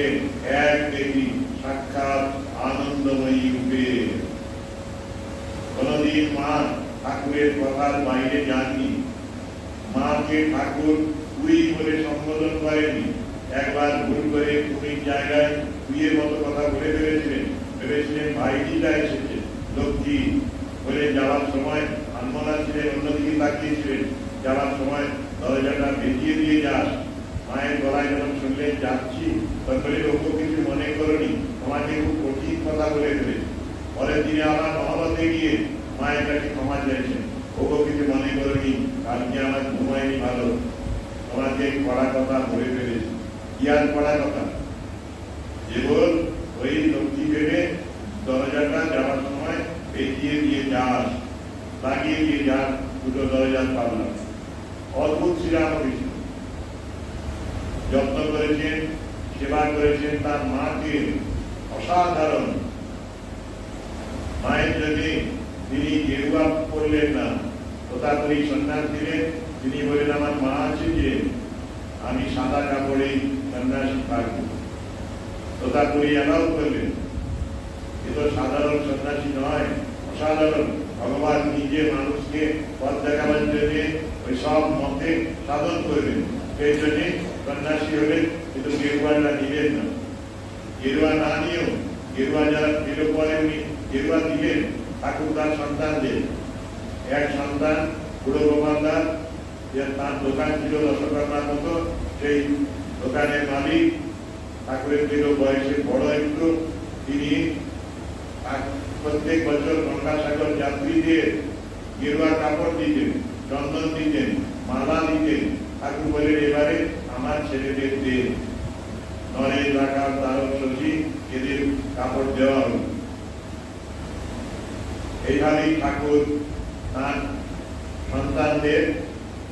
এক দেখি সাক্ষাৎ আনন্দময়ী রূপে। কোনদিন মা ঠাকুরের কথার বাইরে যাননি, মাকে ঠাকুর তুই বলে সম্বোধন করেনি। একবার ভুল করে তুমির জায়গায় তুইয়ের মতো কথা বলে ফেলেছিলেন, ভেবেছিলেন ভাইটিটা এসেছে লক্ষ্মী বলে। যাওয়ার সময় আনমনা ছিলেন, অন্যদিকে তাকিয়েছিলেন। যাওয়ার সময় দরজাটা ভেজিয়ে দিয়ে যাস। মায়ের গলায় যখন শুনলেন যাচ্ছি, তখন ওকে কিছু মনে করনি, তোমাকে খুব কঠিন কথা বলে ফেলেছে। পরের দিনে আবার মহবতে গিয়ে মায়ের কাছে ক্ষমা চাইছেন, ওকে কিছু মনে করনি, কালকে আমার ঘুমায়নি ভালো, তোমাকে পড়া কথা বলে ফেলেছি। কি আর পড়া কথা? যে বল ওই লক্ষ্মী ভেবে দরজাটা যাওয়ার সময় ভেজিয়ে দিয়ে যাস, লাগিয়ে দিয়ে যাস, দুটো দরজার পাবলা। অদ্ভুত শ্রীরামকৃষ্ণ যত্ন করেছেন, সেবা করেছেন তার মাকে, অসাধারণ। মায়ের জন্য তিনি গেরুয়া পড়লেন না, তথাকরি সন্ন্যাস দিলেন। তিনি বলেন, আমার মা আছে যে, আমি সাদা কাপড়েই সন্ন্যাসী থাকবো। তথাকরি অ্যালাউ করলেন। এ তো সাধারণ সন্ন্যাসী নয়, অসাধারণ। ভগবান নিজে মানুষকে পথ দেখাবার জন্য ওই সব মতে সাধন করবেন। সেই জন্য সন্ন্যাসী হলেন, কিন্তু গেরুয়াটা নিলেন না। গেরুয়া না নিয়েও, গেরুয়া যারা পেল পরে উনি গেরুয়া দিলেন ঠাকুর তার সন্তানদের। এক সন্তান বুড়ো গোপাল দাস, যে তার দোকান ছিল দশকর্মার মতো, সেই দোকানের মালিক ঠাকুরের থেকে বয়সে বড় একটু, তিনি প্রত্যেক বছর গঙ্গাসাগর যাত্রীদের গেরুয়া কাপড় দিতেন, চন্দন দিতেন, মালা দিতেন। ঠাকুর বলেন এবারে আমার ছেলেদের দেন, নরেশ, রাখাল, তারক, শশী এদের কাপড় দেওয়া হল। এইভাবেই ঠাকুর তার সন্তানদের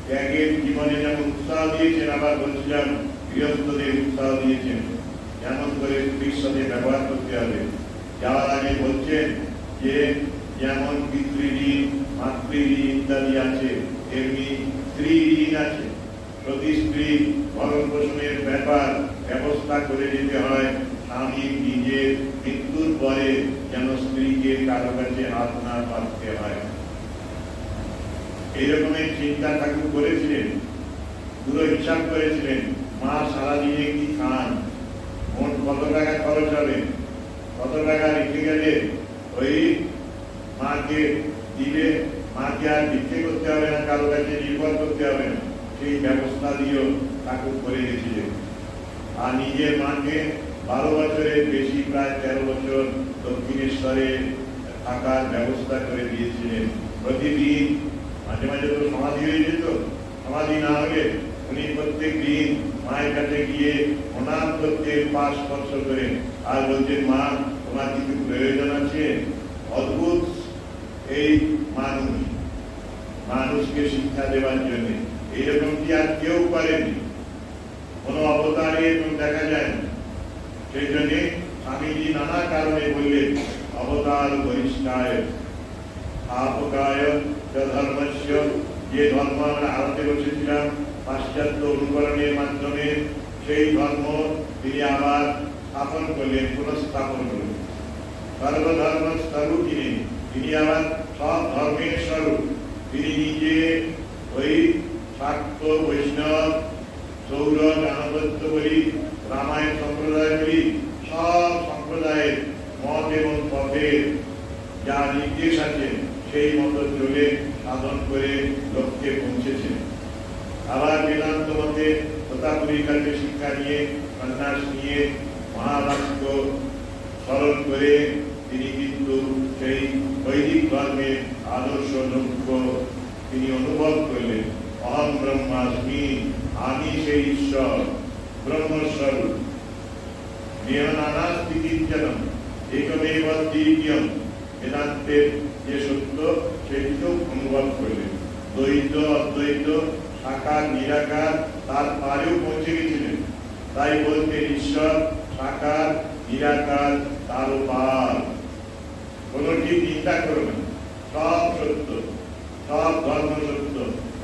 ত্যাগের জীবনে যেমন উৎসাহ দিয়েছেন, আবার বলছিলাম গৃহস্থদের উৎসাহ দিয়েছেন যেমন করে স্ত্রীর সাথে ব্যবহার করতে হবে। যাওয়ার আগে বলছেন যে যেমন পিতৃঋণ, মাতৃঋণ ইত্যাদি আছে, এমনি স্ত্রী ঋণ আছে। প্রতি স্ত্রী ভরণ পোষণের ব্যাপার ব্যবস্থা করে দিতে হয়। স্বামী নিজের মৃত্যুর পরে যেন স্ত্রীকে কারো কাছে হাত না পাততে হয়, এইরকমের চিন্তা ঠাকুর করেছিলেন। পুরো হিসাব করেছিলেন মা সারাদিনে কি খান, মোট কত টাকা খরচ হবে, কত টাকা রেখে গেলে ওই মাকে দিবে, মাকে আর ভিক্ষে করতে হবে না, কারো কাছে নির্ভর করতে হবে না, সেই ব্যবস্থা দিয়েও ঠাকুর করে গেছিলেন। আর নিজের মাকে 12 বছরের বেশি, প্রায় 13 বছর দক্ষিণেশ্বরে থাকার ব্যবস্থা করে দিয়েছিলেন। প্রতিদিন মাঝে মাঝে তো সমাধি হয়ে যেত, সমাধি না হলে উনি প্রত্যেক দিন মায়ের কাছে গিয়ে প্রণাম করতে পা স্পর্শ করেন আর বলছেন, মা তোমার কিছু প্রয়োজন আছে? অদ্ভুত এই মানুষ, মানুষকে শিক্ষা দেওয়ার জন্য এইরকম কি আর কেউ করেনি, কোন অবতারে দেখা যায় না। সেই জন্য স্বামীজি নানা কারণে বললেন অবতার বহিষ্কায় আপকায় ধর্মস্য, যে ধর্ম আমরা আরতে বসেছিলাম পাশ্চাত্য অনুকরণের মাধ্যমে, সেই ধর্ম তিনি আবার স্থাপন করলেন, পুনঃস্থাপন করলেন। সর্বধর্ম স্বরূপ তিনি আবার সব ধর্মের স্বরূপ। তিনি নিজে ওই শাক্ত, বৈষ্ণব, সৌর, গানবদ্ধ বলি, রামায়ণ সম্প্রদায় বলি, সব সম্প্রদায়ের মত এবং পথের যা নির্দেশ আছে সেই মতো চলে সাধন করে লক্ষ্যে পৌঁছেছেন। আবার বেদান্ত মতে তোতাপুরীর কাছে শিক্ষা নিয়ে, সন্ন্যাস নিয়ে, মহাবাক্য স্মরণ করে তিনি কিন্তু সেই বৈদিক ধর্মের আদর্শ লক্ষ্য তিনি অনুভব করলেন। অহম ব্রহ্মাস্মি, আমি সেই ঈশ্বর, ব্রহ্মস্বরূপ। নানাস্তি কিঞ্চনম একমেব দ্বিতীয়ম, বেদান্তের যে সত্য সেটিও অনুভব করলেন। দ্বৈত, অদ্বৈত, সাকার, নিরাকার তার পারেও পৌঁছে গেছিলেন। তাই বলতেন ঈশ্বর সাকার, নিরাকার, তারও পার, কোনটি চিন্তা করবেন, সব সত্য, সব ধর্ম সত্য।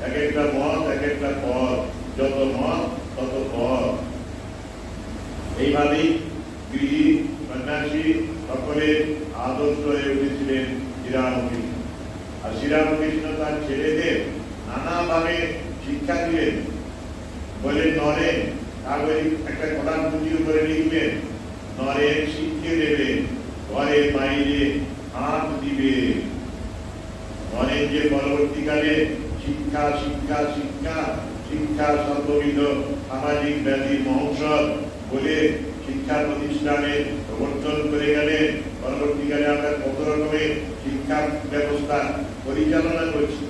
এক একটা মত, এক একটা পথ, যত মত তত পথ। এইভাবেই গৃহী, সন্ন্যাসী সকলের আদর্শ হয়ে উঠেছিলেন শ্রীরামকৃষ্ণ। আর শ্রীরামকৃষ্ণ তার ছেলেদের নানাভাবে শিক্ষা দিলেন। বলেন নরেন, কাগজে একটা কলার পুঁজির উপরে লিখবেন, নরেন শিক্ষে দেবে, ঘরে বাইরে হাত দিবে। নরেন যে পরবর্তীকালে শিক্ষা শিক্ষা শিক্ষা শিক্ষা সর্ববিধ সামাজিক ব্যাধি মহোৎসব বলে শিক্ষা প্রতিষ্ঠানে প্রবর্তন করে গেলেন। পরবর্তীকালে আমরা কত রকমের শিক্ষা ব্যবস্থা পরিচালনা করছি,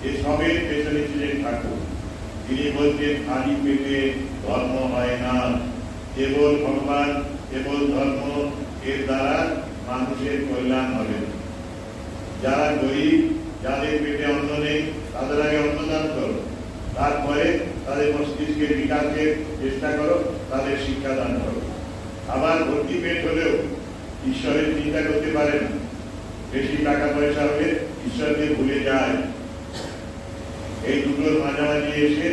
এসবের পেছনে ছিলেন ঠাকুর। তিনি বলছেন খালি পেটে ধর্ম হয় না, কেবল ভগবান, কেবল ধর্ম, এর দ্বারা মানুষের কল্যাণ হবে। যারা গরিব, যাদের পেটে অন্ন নেই, তাদের আগে অন্নদান করো, তারপরে তাদের মস্তিষ্কের বিকাশের চেষ্টা করো, তাদের শিক্ষাদান করো। আবার ভর্তি পেট হলেও ঈশ্বরের চিন্তা করতে পারে না, বেশি টাকা পয়সা হলে ঈশ্বরকে ভুলে যায়। এই দুটোর মাঝামাঝি এসে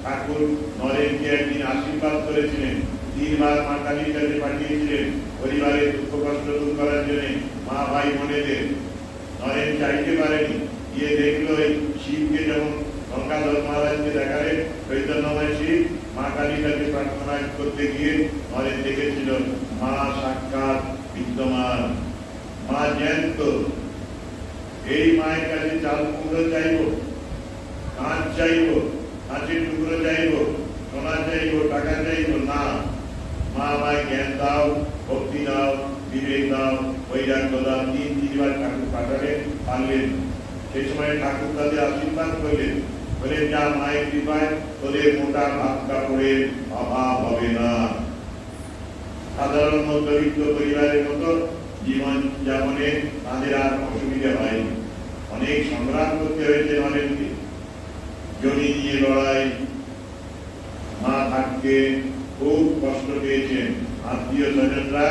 ঠাকুর নরেনকে একদিন আশীর্বাদ করেছিলেন। 3 বার মা কালীর কাছে পাঠিয়েছিলেন পরিবারের দুঃখ কষ্ট দূর করার জন্য, মা ভাই বোনেদের। নরেন চাইতে পারেনি, গিয়ে দেখলো এই শিবকে, যেমন গঙ্গাধর মহারাজকে দেখালেন চৈতন্যময় শিব, মা কালীর কাছে প্রার্থনা করতে গিয়ে নরেন দেখেছিল মা সাক্ষাৎ বিদ্যমান, মা জ্যান্ত। এই মায়ের কাছে চাল কুমড়ো চাইব, কাঁচ চাইব, কাঁচের টুকরো চাইবো, সোনা চাইবো, টাকা চাইবো না। মা আমায় জ্ঞান দাও, ভক্তি দাও, বিবেক দাও, বৈরাগ্য দাও। তিনবার ঠাকুর পাঠালেন, পারলেন। সেই সময় ঠাকুর তাদের আশীর্বাদ করলেন, বলেন যা মায়ের কৃপায় তোদের মোটা ভাত কাপড়ের অভাব হবে না। সাধারণ মধ্যবিত্ত পরিবারের মতো জীবন যাপনে তাদের আর অসুবিধা হয়নি। অনেক সংগ্রাম করতে হয়েছে নরেনকে। জমি নিয়ে লড়াই, মা থাকতে খুব কষ্ট পেয়েছেন। আত্মীয় স্বজনরা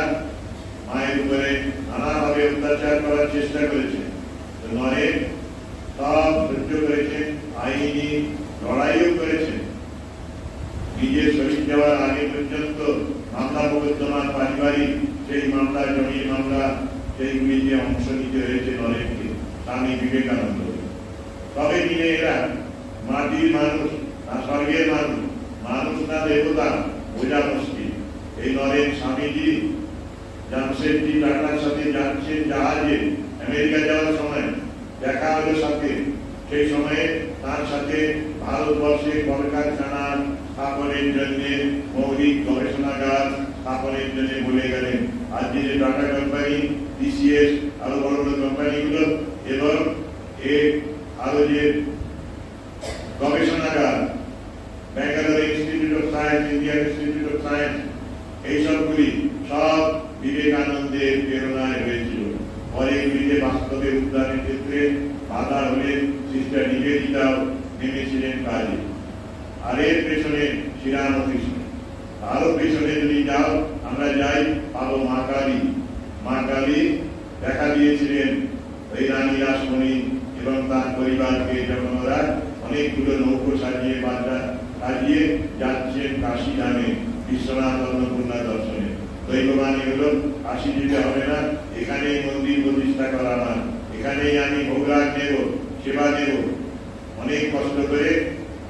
মায়ের উপরে নানাভাবে অত্যাচার করার চেষ্টা করেছেন। নরেন সব সহ্য করেছেন, আইনি লড়াইও করেছেন। নিজের শরীর যাওয়ার আগে পর্যন্ত মামলা মোকদ্দমা, পারিবারিক সেই মামলা, জমির মামলা, সেইগুলিতে অংশ নিতে হয়েছে নরেনকে, স্বামী বিবেকানন্দ। তবে মিলে এরা মাটির মানুষ না স্বর্গের মানুষ, মানুষ না দেবতা, বোঝা মুশকিল। এই নরেন স্বামীজি জামশেদজি টাটার সাথে যাচ্ছেন জাহাজে আমেরিকা যাওয়ার সময় দেখা হলো সাথে। সেই সময়ে তার সাথে ভারতবর্ষে কলকারখানা স্থাপনের জন্য, মৌলিক গবেষণাগার স্থাপনের জন্য বলে গেলেন। আজকে যে টাটা কোম্পানি, টিসিএস, আরো বড় বড় কোম্পানিগুলো এবং আরো যে গবেষণাগার, Bangalore institute of science, Indian institute of science, এইসবগুলি সব বিবেকানন্দের প্রেরণায় হয়েছিল। পরে এগুলিকে বাস্তবে উদ্ধারের ক্ষেত্রে বাধা হলেন সিস্টার নিবেদিতাও নেমেছিলেন কাজে। আর এর পেছনে শ্রীরামকৃষ্ণ। আরো পেছনে যদি যাও, আমরা যাই পাবো মা কালী। মা কালী দেখা দিয়েছিলেন ওই রানী রাসমণি এবং তার পরিবারকে, যখন ওরা অনেকগুলো নৌকো সাজিয়ে, বাচ্চা সাজিয়ে যাচ্ছেন কাশী ধামে বিশ্বনাথ অন্নপূর্ণা দর্শনে। দৈববাণী হলো কাশী যেতে হবে না, এখানেই মন্দির প্রতিষ্ঠা করা না, এখানেই আমি ভোগরাগ নেব, সেবা নেব। অনেক কষ্ট করে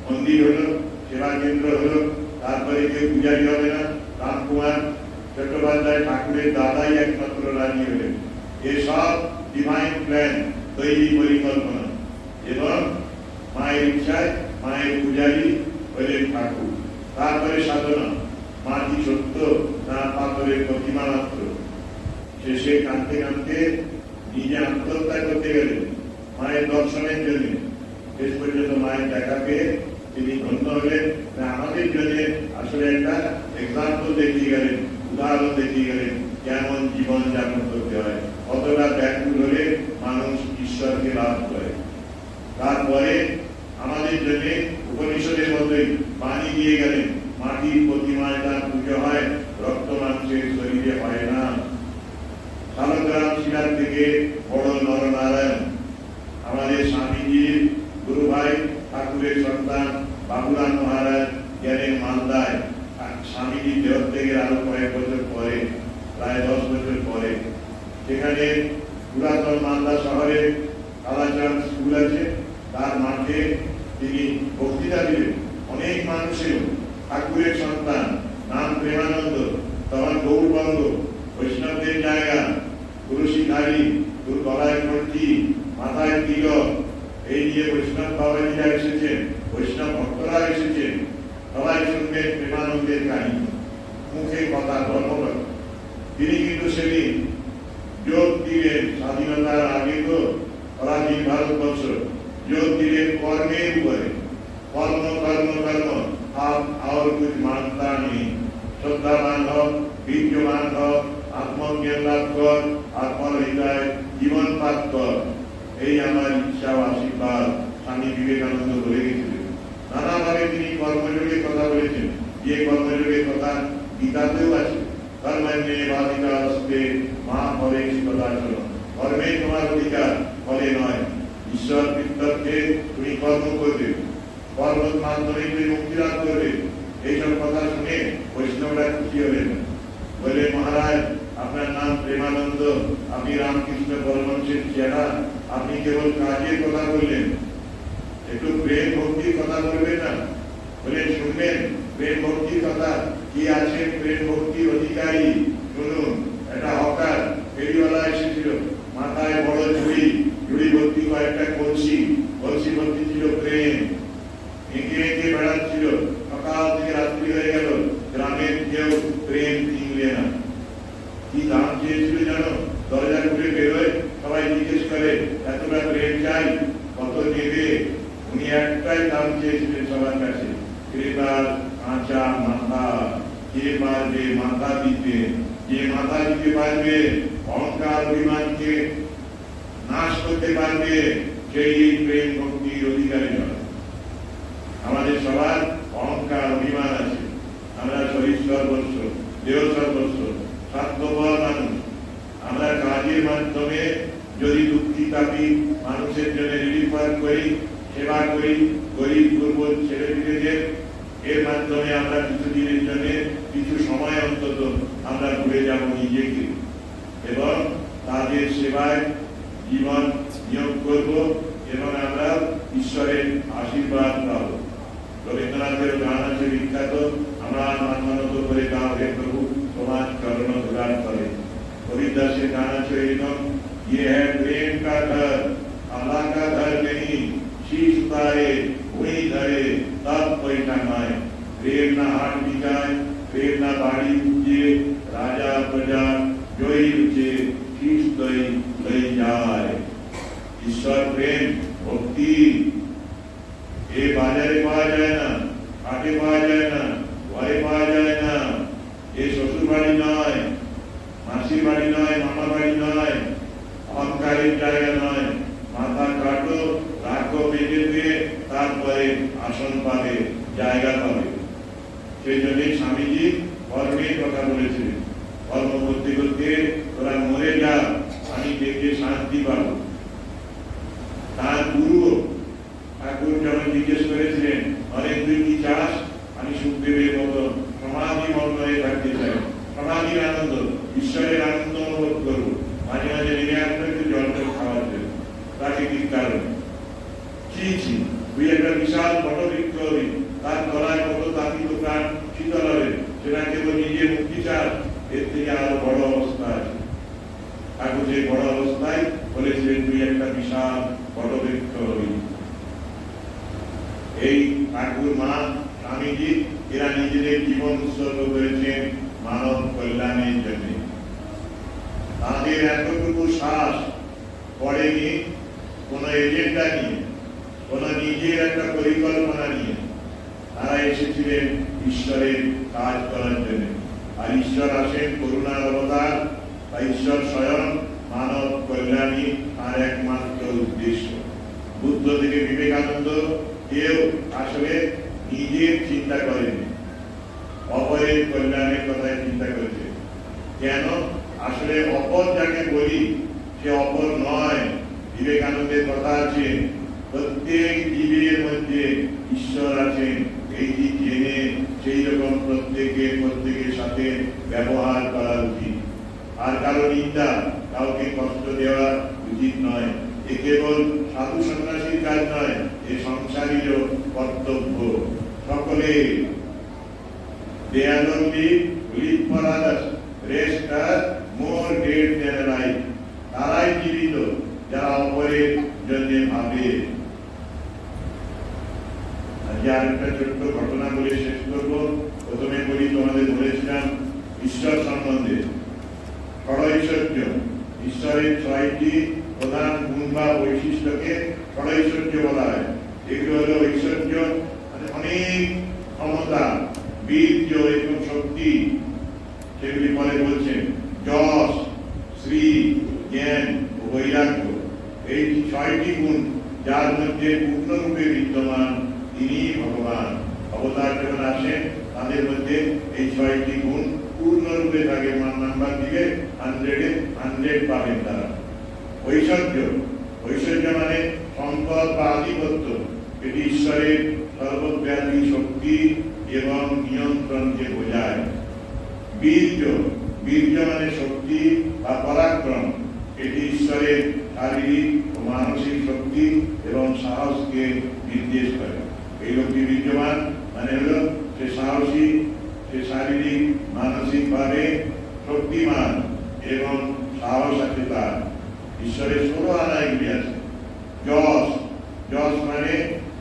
মন্দির হলো, সেবা কেন্দ্র হলো। তারপরে কেউ পূজারি হবে না। রামকুমার চট্টোপাধ্যায় ঠাকুরের দাদাই একমাত্র রাজি হলেন। এসব ডিভাইন প্ল্যান, তৈরি পরিকল্পনা এবং মায়ের ইচ্ছায় মায়ের পূজারি হলেন ঠাকুর। তারপরে সাধনা, মা কি সত্য না পাথরের প্রতিমা মাত্র। শেষে কাঁদতে কাঁদতে নিজে আত্মহত্যা করতে গেলেন মায়ের দর্শনের জন্য। শেষ পর্যন্ত মায়ের দেখা পেয়ে তিনি ধন্য হলেন। আমাদের জন্য আসলে একটা এক্সাম্পল দেখিয়ে গেলেন, উদাহরণ দেখিয়ে গেলেন কেমন জীবন যাপন করতে হয়, কতটা ব্যাকুল হলে মানুষ ঈশ্বরকে লাভ করে। তারপরে আমাদের জন্য উপনিষদের মধ্যে বাণী দিয়ে গেলেন, মাটির প্রতিমায় তার পুজো হয়, রক্ত মাংসের শরীরে হয় না। শালগ্রাম শিলার থেকে বড় নরনারায়ণ আমাদের স্বামীজির গুরু ভাই ঠাকুরের সন্তান বাবুরাম মহারাজ গেলেন মালদায়। স্বামীজির দেহত্যাগের আরো কয়েক বছর পরে, প্রায় 10 বছর পরে, সেখানে পুরাতন মালদা শহরে কালাচাঁদ স্কুল আছে, তার মাঠে তিনি বক্তৃতা দিলেন। অনেক মানুষের ঠাকুরের সন্তান, নাম প্রেমানন্দ, তখন গৌরবঙ্গ, বৈষ্ণবদের জায়গা, তুলসীধারী, গলায় কণ্ঠি, মাথায় তিলক, এই নিয়ে বৈষ্ণব বাবাজিরা এসেছেন, বৈষ্ণব ভক্তরা এসেছেন। সবাই শুনবেন প্রেমানন্দের কাহিনী, মুখে কথা, ধর্মকথা। তিনি কিন্তু সেদিন যোগ দিলেন, স্বাধীনতার আগে তো পরাধীন ভারতবর্ষ, যোগ দিলেন কর্মের উপরে। কর্ম কর্ম কর্ম, আর कुछ मानता नहीं। श्रद्धावान हो, बीर्यवान हो, आत्मज्ञान लाभ कर, आत्महृदय जीवन पाठ कर। এই আমার ইচ্ছা ও আশীর্বাদ স্বামী বিবেকানন্দ বলে গেছিলেন। নানাভাবে তিনি কর্মযোগের কথা বলেছেন, যে কর্মযোগের কথা গীতাতেও আছে। কর্মণ্যেবাধিকারস্তে মা ফলেষু কদাচন। কর্মে তোমার অধিকার, ফলে নয়। ঈশ্বর প্রিত্যর্থে তুমি কর্ম করবে, কর্মের মাধ্যমে তুমি মুক্তি লাভ করবে। এইসব কথা শুনে বৈষ্ণবরা খুশি হলেন, বলে মহারাজ আপনার নাম প্রেমানন্দ, আপনি রামকৃষ্ণ পরমহংসের চেহারা, আপনি কেবল কাজের কথা বললেন, একটু প্রেম ভক্তির কথা বলবেন না? বলে শুনবেন প্রেম ভক্তির কথা। কি আছেন প্রেম ভক্তির অধিকারী? শুনুন, একটা হকার ফেরিওয়ালা এসেছিল, মাথায় বড় ঝুড়ি, ঝুড়ি ভর্তি কয়েকটা কলসি, কলসি ভর্তি ছিল প্রেম। এঁকে এঁকে উনি একটাই দাম চেয়েছিলেন সবার কাছে, কৃপার কাঁচা মাথা। কে পারবে মাথা দিতে? যে মাথা দিতে পারবে, অহংকার অভিমানকে নাশ করতে পারবে, সেই প্রেম ভক্তির অধিকারী হবে। আমাদের সবার অহংকার অভিমান আছে। আমরা শরীর সর্বস্ব, দেহ সর্বস্ব, স্বার্থপর মানুষ। আমরা কাজের মাধ্যমে যদি দুঃখী তাপি মানুষের জন্য রিলিফ ওয়ার্ক করি, সেবা করি, গরিব দুর্বল ছেলে মেয়েদের, এর মাধ্যমে আমরা কিছুদিনের জন্য, কিছু সময় অন্তত আমরা ভুলে যাব নিজেকে এবং তাদের সেবায় জীবন নিয়োগ করব এবং আমরা ঈশ্বরের আশীর্বাদ পাব। রবীন্দ্রনাথের গান আছে বিখ্যাত, আমরা মানমানত করে গাও হে প্রভু তোমার চরণ ধুলার তলে। কবিদাসের গান আছে এরকম, ये है प्रेम का घर, अल्लाह का घर नहीं, शीश उतारे वही धरे तब कोई टंगाए। प्रेम ना हाथ बिकाए, प्रेम ना बाड़ी पूजे, राजा प्रजा जोई रुचे, शीश दई लई जाए। ईश्वर प्रेम भक्ति ये बाजारे पाওয়া যায় না, হাটে পাওয়া যায় না, ঘরে পাওয়া যায় না। ये শ্বশুর বাড়ি নয়, মাসির বাড়ি নয়, মামা বাড়ি নয়, অহংকারের জায়গা নয়। মাথা কাটো, রাখো মেঝেতে, তারপরে আসন পাবে, জায়গা পাবে। সেই জন্য স্বামীজি কর্মের কথা বলেছিলেন, কর্ম করতে করতে তোরা মরে যা, আমি দেখে শান্তি পাবো। তার গুরু ঠাকুর যখন জিজ্ঞেস করেছিলেন, অনেক তুই কি চাস? আমি সুখদেবের মতো সমাধি মগ্ন হয়ে থাকতে চাই, সমাধির আনন্দ, ঈশ্বরের আনন্দ অনুভব করবো। মাঝে মাঝে নেমে আসবে একটু জল টল খাওয়ার জন্য, প্রাকৃতিক কারণে। ছি, তুই একটা বিশাল বটবৃক্ষ হবি, তার তলায় কত তাপিত প্রাণ শীতল হবে, সেটাকে তো নিজে মুক্তি চাস, এর থেকে আরো বড় অবস্থা আছে। ঠাকুর যে বড় অবস্থায় বলেছিলেন, তুই একটা বিশাল বটবৃক্ষ হবি। এই ঠাকুর মা স্বামীজি এরা নিজেদের জীবন উৎসর্গ করেছেন মানব কল্যাণের জন্য। তাদের এতটুকু শ্বাস পড়েনি কোন এজেন্ডা নিয়ে, কোন নিজের একটা পরিকল্পনা নিয়ে। তারা এসেছিলেন ঈশ্বরের কাজ করার জন্য। আর ঈশ্বর আসেন করুণার অবতার, বা ঈশ্বর স্বয়ং মানব কল্যাণই তার একমাত্র উদ্দেশ্য। বুদ্ধ থেকে বিবেকানন্দ কেউ আসলে নিজের চিন্তা করেনি, অপরের কল্যাণের কথাই চিন্তা করেছে। কেন? আসলে অপর যাকে বলি সে অপর নয়। বিবেকানন্দের কথা আছে, প্রত্যেক জীবের মধ্যে ঈশ্বর আছেন, এই যে জেনে সেই রকম প্রত্যেকের সাথে ব্যবহার করা উচিত। আর কারো নিন্দা, কাউকে কষ্ট দেওয়া উচিত নয়। এ কেবল সাধু সন্ন্যাসীর কাজ নয়, এ সংসারীরও কর্তব্য। সকলে they are only live for others, rest are more dead than alive. তারাই জীবিত যারা অপরের জন্য ভাবে। আজকে আরেকটা ছোট্ট ঘটনা বলে শেষ করবো। প্রথমে বলি, তোমাদের বলেছিলাম ঈশ্বর সম্বন্ধে ষড়ৈশ্বর্য। ঈশ্বরের 6টি প্রধান গুণ বা বৈশিষ্ট্যকে ষড়ৈশ্বর্য বলা হয়। এগুলো হলো ঐশ্বর্য, মানে অনেক ক্ষমতা, বীর্য এবং শক্তি, সেগুলি পরে বলছেন। যশ, শ্রী, জ্ঞান ও বৈরাগ্য, এই 6টি গুণ যার মধ্যে পূর্ণরূপে বিদ্যমান তিনি ভগবান। অবতার যখন আসেন তাদের মধ্যে এই 6টি গুণ পূর্ণরূপে থাকে। নাম্বার দিলে 100 পাবেন তারা। ঐশ্বর্য, ঐশ্বর্য মানে সম্পদ বা আধিপত্য। এটি ঈশ্বরের সর্বব্যাপী শক্তি এবং নিয়ন্ত্রণকে বোঝায়। বীর্য, বীর্য মানে শক্তি বা পরাক্রম। এটি ঈশ্বরের শারীরিক ও মানসিক শক্তি এবং সাহসকে নির্দেশ করে। এই লোকটি বীর্যবান মানে হলো সে সাহসী, সে শারীরিক মানসিক ভাবে শক্তিমান এবং সাহস আছে তার। ঈশ্বরের 16 আনা এগুলি আছে। যশ, যশ মানে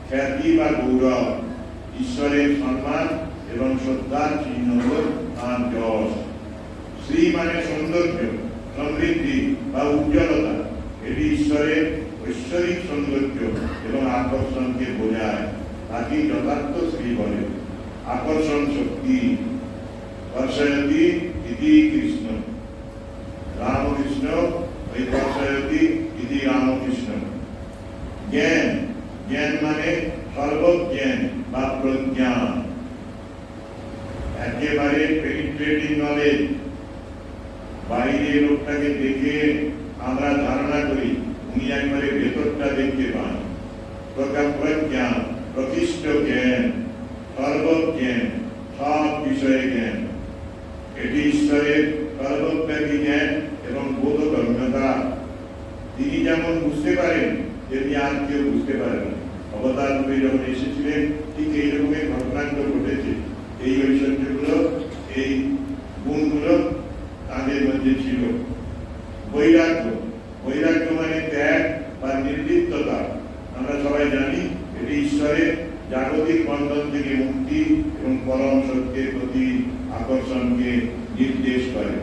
খ্যাতি বা গৌরব, ঈশ্বরের সম্মান এবং শ্রদ্ধার চিহ্ন হল তার যশ। শ্রী মানে সৌন্দর্য, সমৃদ্ধি বা উজ্জ্বলতা। এটি ঈশ্বরের ঐশ্বরিক সৌন্দর্য এবং আকর্ষণকে বোঝায়। তাকে যথার্থ শ্রী বলে। আকর্ষণ শক্তি দর্শয়তি ইতি কৃষ্ণ, রামকৃষ্ণ ওই দর্শয়তি ইতি রামকৃষ্ণ। জ্ঞান, জ্ঞান মানে সর্বজ্ঞান বা প্রজ্ঞা, একেবারে পেনিট্রেটিং নলেজ। বাইরে লোকটাকে দেখে আমরা ধারণা করি উনি একবারে ভেতরটা দেখতে পান। প্রজ্ঞা, প্রকৃষ্ট জ্ঞান, সর্বজ্ঞান, সব বিষয়ে জ্ঞান। এটি ঈশ্বরের সর্বব্যাপী জ্ঞান এবং বোধগম্যতা। তিনি যেমন বুঝতে পারেন তেমনি আর কেউ বুঝতে পারে না। অবতার রূপে যখন এসেছিলেন ঠিক এইরকমের ঘটনাগুলো ঘটেছে। এই ঐশ্বর্যগুলো, এই গুণগুলো তাদের মধ্যে ছিল। বৈরাগ্য, বৈরাগ্য মানে ত্যাগ বা নির্লিপ্ততা। আমরা সবাই জানি এটি ঈশ্বরের জাগতিক বন্ধন থেকে মুক্তি এবং পরম সত্যের প্রতি আকর্ষণকে নির্দেশ করে।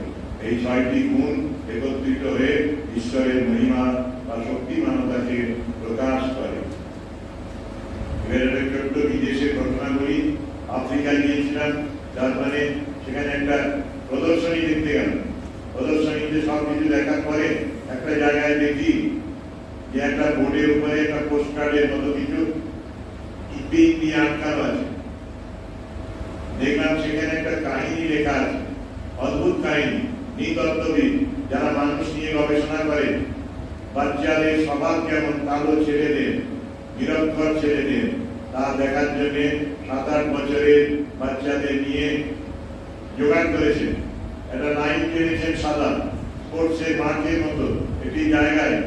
এই ছয়টি গুণ একত্রিত হয়ে ঈশ্বরের মহিমা বা শক্তিমানতাকে প্রকাশ করে। ছোট্ট বিদেশের ঘটনা বলি। আফ্রিকা গিয়েছিলাম, যার মানে সেখানে একটা প্রদর্শনী দেখতে গেলাম। প্রদর্শনীতে সবকিছু দেখার পরে একটা জায়গায় দেখি যে একটা বোর্ডের উপরে একটা পোস্ট কার্ডের মতো কিছু ইপিং দিয়ে আটকানো আছে। দেখলাম সেখানে একটা কাহিনী লেখা আছে, অদ্ভুত কাহিনী। নৃতত্ত্ববিদ যারা মানুষ নিয়ে গবেষণা করে, বাচ্চাদের স্বভাব কেমন কালো ছেলেদের, নিরক্ষর ছেলেদের, তা দেখার জন্য 7-8 বছরের বাচ্চাদের নিয়ে জোগাড় করেছেন। একটা লাইন টেনেছেন সাদা, স্পোর্টসের মাঠের মতো একটি জায়গায়।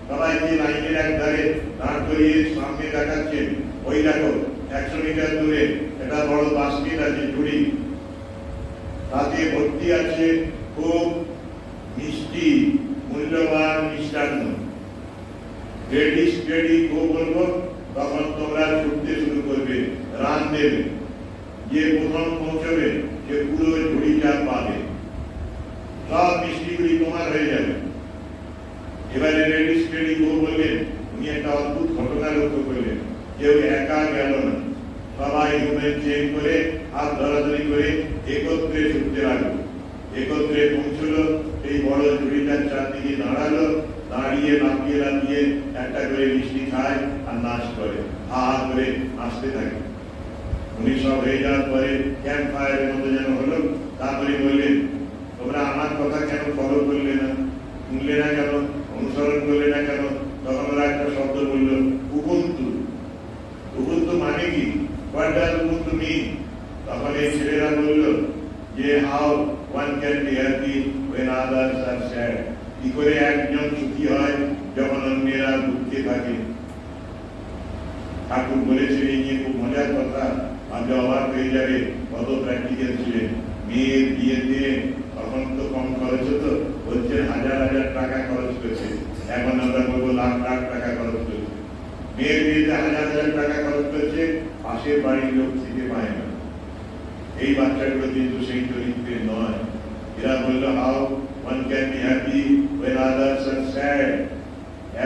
সবাইকে লাইনের এক ধারে দাঁড় করিয়ে সামনে দেখাচ্ছেন, ওই দেখো 100 মিটার দূরে একটা বড় বাস্কেট আছে, ঝুড়ি, তাতে ভর্তি আছে খুব মিষ্টি মূল্যবান মিষ্টান্ন। রেডি স্টেডি গো বলবো, তখন তোমরা ছুটতে শুরু করবে, রান দেবে। যে প্রথম পৌঁছবে সে পুরো ঝুড়িটা পাবে, সব মিষ্টিগুলি তোমার হয়ে যাবে। এবারে রেডি স্টেডি গো বললেন, উনি একটা অদ্ভুত ঘটনা লক্ষ্য করলেন। কেউ একা গেল না, সবাই রুমের চেক করে হাত ধরাধরি করে একত্রে ছুটতে লাগলো। একত্রে পৌঁছলো, এই বড় ঝুড়িটার চারদিকে দাঁড়ালো, দাঁড়িয়ে লাফিয়ে লাফিয়ে একটা করে মিষ্টি খায় আর নাচ করে, হা হা করে নাচতে থাকে। উনি সব হয়ে যাওয়ার পরে ক্যাম্প ফায়ারের মতো যেন হলো। তারপরে বললেন, তোমরা আমার কথা কেন ফলো করলে না, শুনলে না কেন, অনুসরণ করলে না কেন? তখন ওরা একটা শব্দ বললো, উবুন্টু। উবুন্টু মানে কি? হোয়াট ডাজ উবুন্টু মিন? তখন এই ছেলেরা বলল যে how one can be happy when others are sad। কি করে একজন সুখী হয় যখন অন্যেরা দুঃখে থাকে? ঠাকুর বলেছেন এই নিয়ে খুব মজার কথা, আজকে অবাক হয়ে যাবে, কত প্র্যাকটিক্যাল ছিলেন। মেয়ের বিয়েতে তখন তো কম খরচ হতো, বলছে 1000 টাকা খরচ করেছে, এখন আমরা বলবো লাখ লাখ টাকা খরচ করেছে। মেয়ের বিয়েতে 1000 টাকা খরচ করেছে, পাশের বাড়ির লোক থেকে পায় না। এই বাচ্চাগুলো কিন্তু সেই চরিত্রের নয়। এরা বললো how one can be happy when others are sad।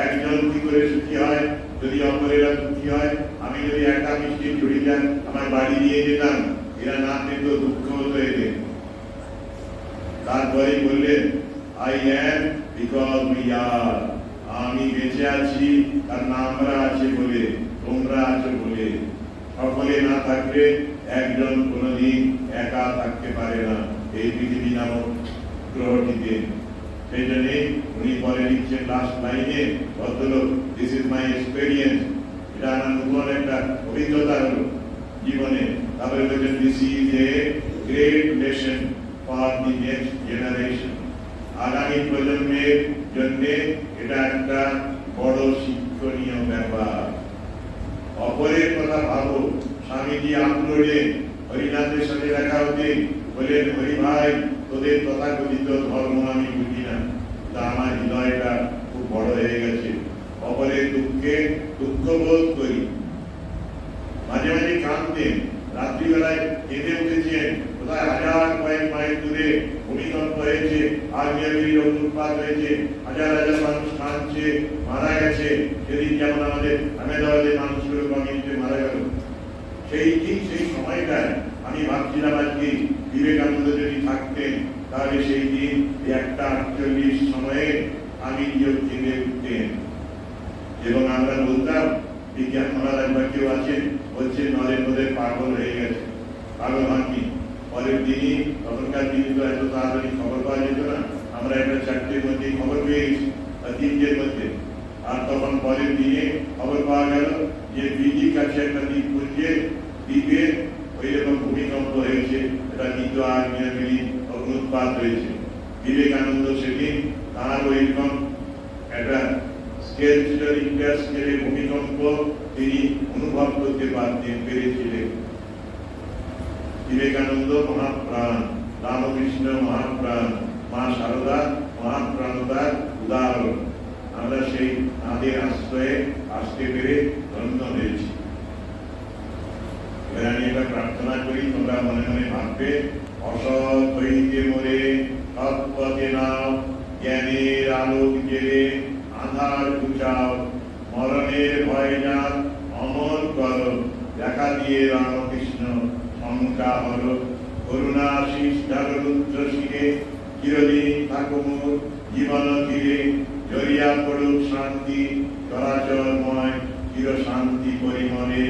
একজন কি করে সুখী হয় যদি অপরেরা দুঃখী হয়? আমি যদি একা মিষ্টি ঝুড়ি যান আমার বাড়ি নিয়ে যেতাম, এরা না পেত, দুঃখ হতো এদের। তারপরে বললেন I am because we are. আমি বেঁচে আছি কারণ আমরা আছে বলে, তোমরা আছো বলে। সকলে না থাকলে একজন কোনদিন একা থাকতে পারে না এই পৃথিবী নামক গ্রহটিতে। সেই জন্য উনি পরে লিখছেন লাস্ট লাইনে, ভদ্রলোক, দিস ইজ মাই এক্সপেরিয়েন্স। এটা আমার নতুন একটা অভিজ্ঞতা হলো জীবনে। তারপরে বলছেন this is a great lesson for the next generation. আগামী প্রজন্মের জন্য এটা একটা বড় শিক্ষণীয় ব্যাপার। অপরের কথা ভাবো। স্বামীজি আপলোডে হরিনাথের সাথে দেখা হতে বলেন, হরি ভাই তোদের তথাকথিত ধর্ম আমি বুঝি না, তা আমার হৃদয়টা খুব বড় হয়ে গেছে। অপরের দুঃখে দুঃখ বোধ করি। মাঝে মাঝে কাঁদতেন, রাত্রিবেলায় কেঁদে উঠেছেন। কোথায় কয়েক মাইল দূরে ভূমিকম্প হয়েছে, আগ্নেয়গিরির অগ্নুৎপাত হয়েছে, হাজার মানুষ কাঁদছে, মারা গেছে। সেদিন যেমন আমাদের আহমেদাবাদের মানুষগুলো কমিউনিটি মারা গেল, যোগ থেকে উঠতেন এবং আমরা বলতাম বিজ্ঞান মহারাজ বা কেউ আছেন বলছে নরেন্দ্রের পাগল হয়ে গেছে। পাগল হন কি? পরের দিনই, তখনকার দিনে তো এত তাড়াতাড়ি খবর পাওয়া যেত না, আমরা একটা 4টের মধ্যে খবর পেয়ে গেছি বা 3টের মধ্যে। আর তখন পরের দিনে খবর পাওয়া গেল যে বিজির কাছে একটা দ্বীপে ওই রকম ভূমিকম্প হয়েছে, এটা কিন্তু আগ্নেয়গিরি অগ্নুৎপাত হয়েছে। বিবেকানন্দ সেদিন তার ওইরকম একটা স্কেল ছিল, রিক্টার স্কেলে ভূমিকম্প তিনি অনুভব করতে পেরেছিলেন। বিবেকানন্দ মহাপ্রাণ, রামকৃষ্ণ মহাপ্রাণ, মা শারদা মহাপ্রাণতার উদাহরণ। আমরা সেই তাঁদের আশ্রয়ে আসতে পেরে ধন্য হয়েছি। এবার আমি একটা প্রার্থনা করি, তোমরা মনে মনে ভাববে, অসৎ হইতে মোরে সৎ পথে নাও, জ্ঞানের আলোক জেলে আধার ঘুচাও, মরণের ভয় যান অমর কর, দেখা দিয়ে রামকৃষ্ণ শঙ্কা হর, করুণা আশিস রুদ্র শিরে, চিরদিন থাকো মোর জীবন তীরে, জড়িয়া পড়ুক শান্তি চরাচরময় চির শান্তি পরিমলে।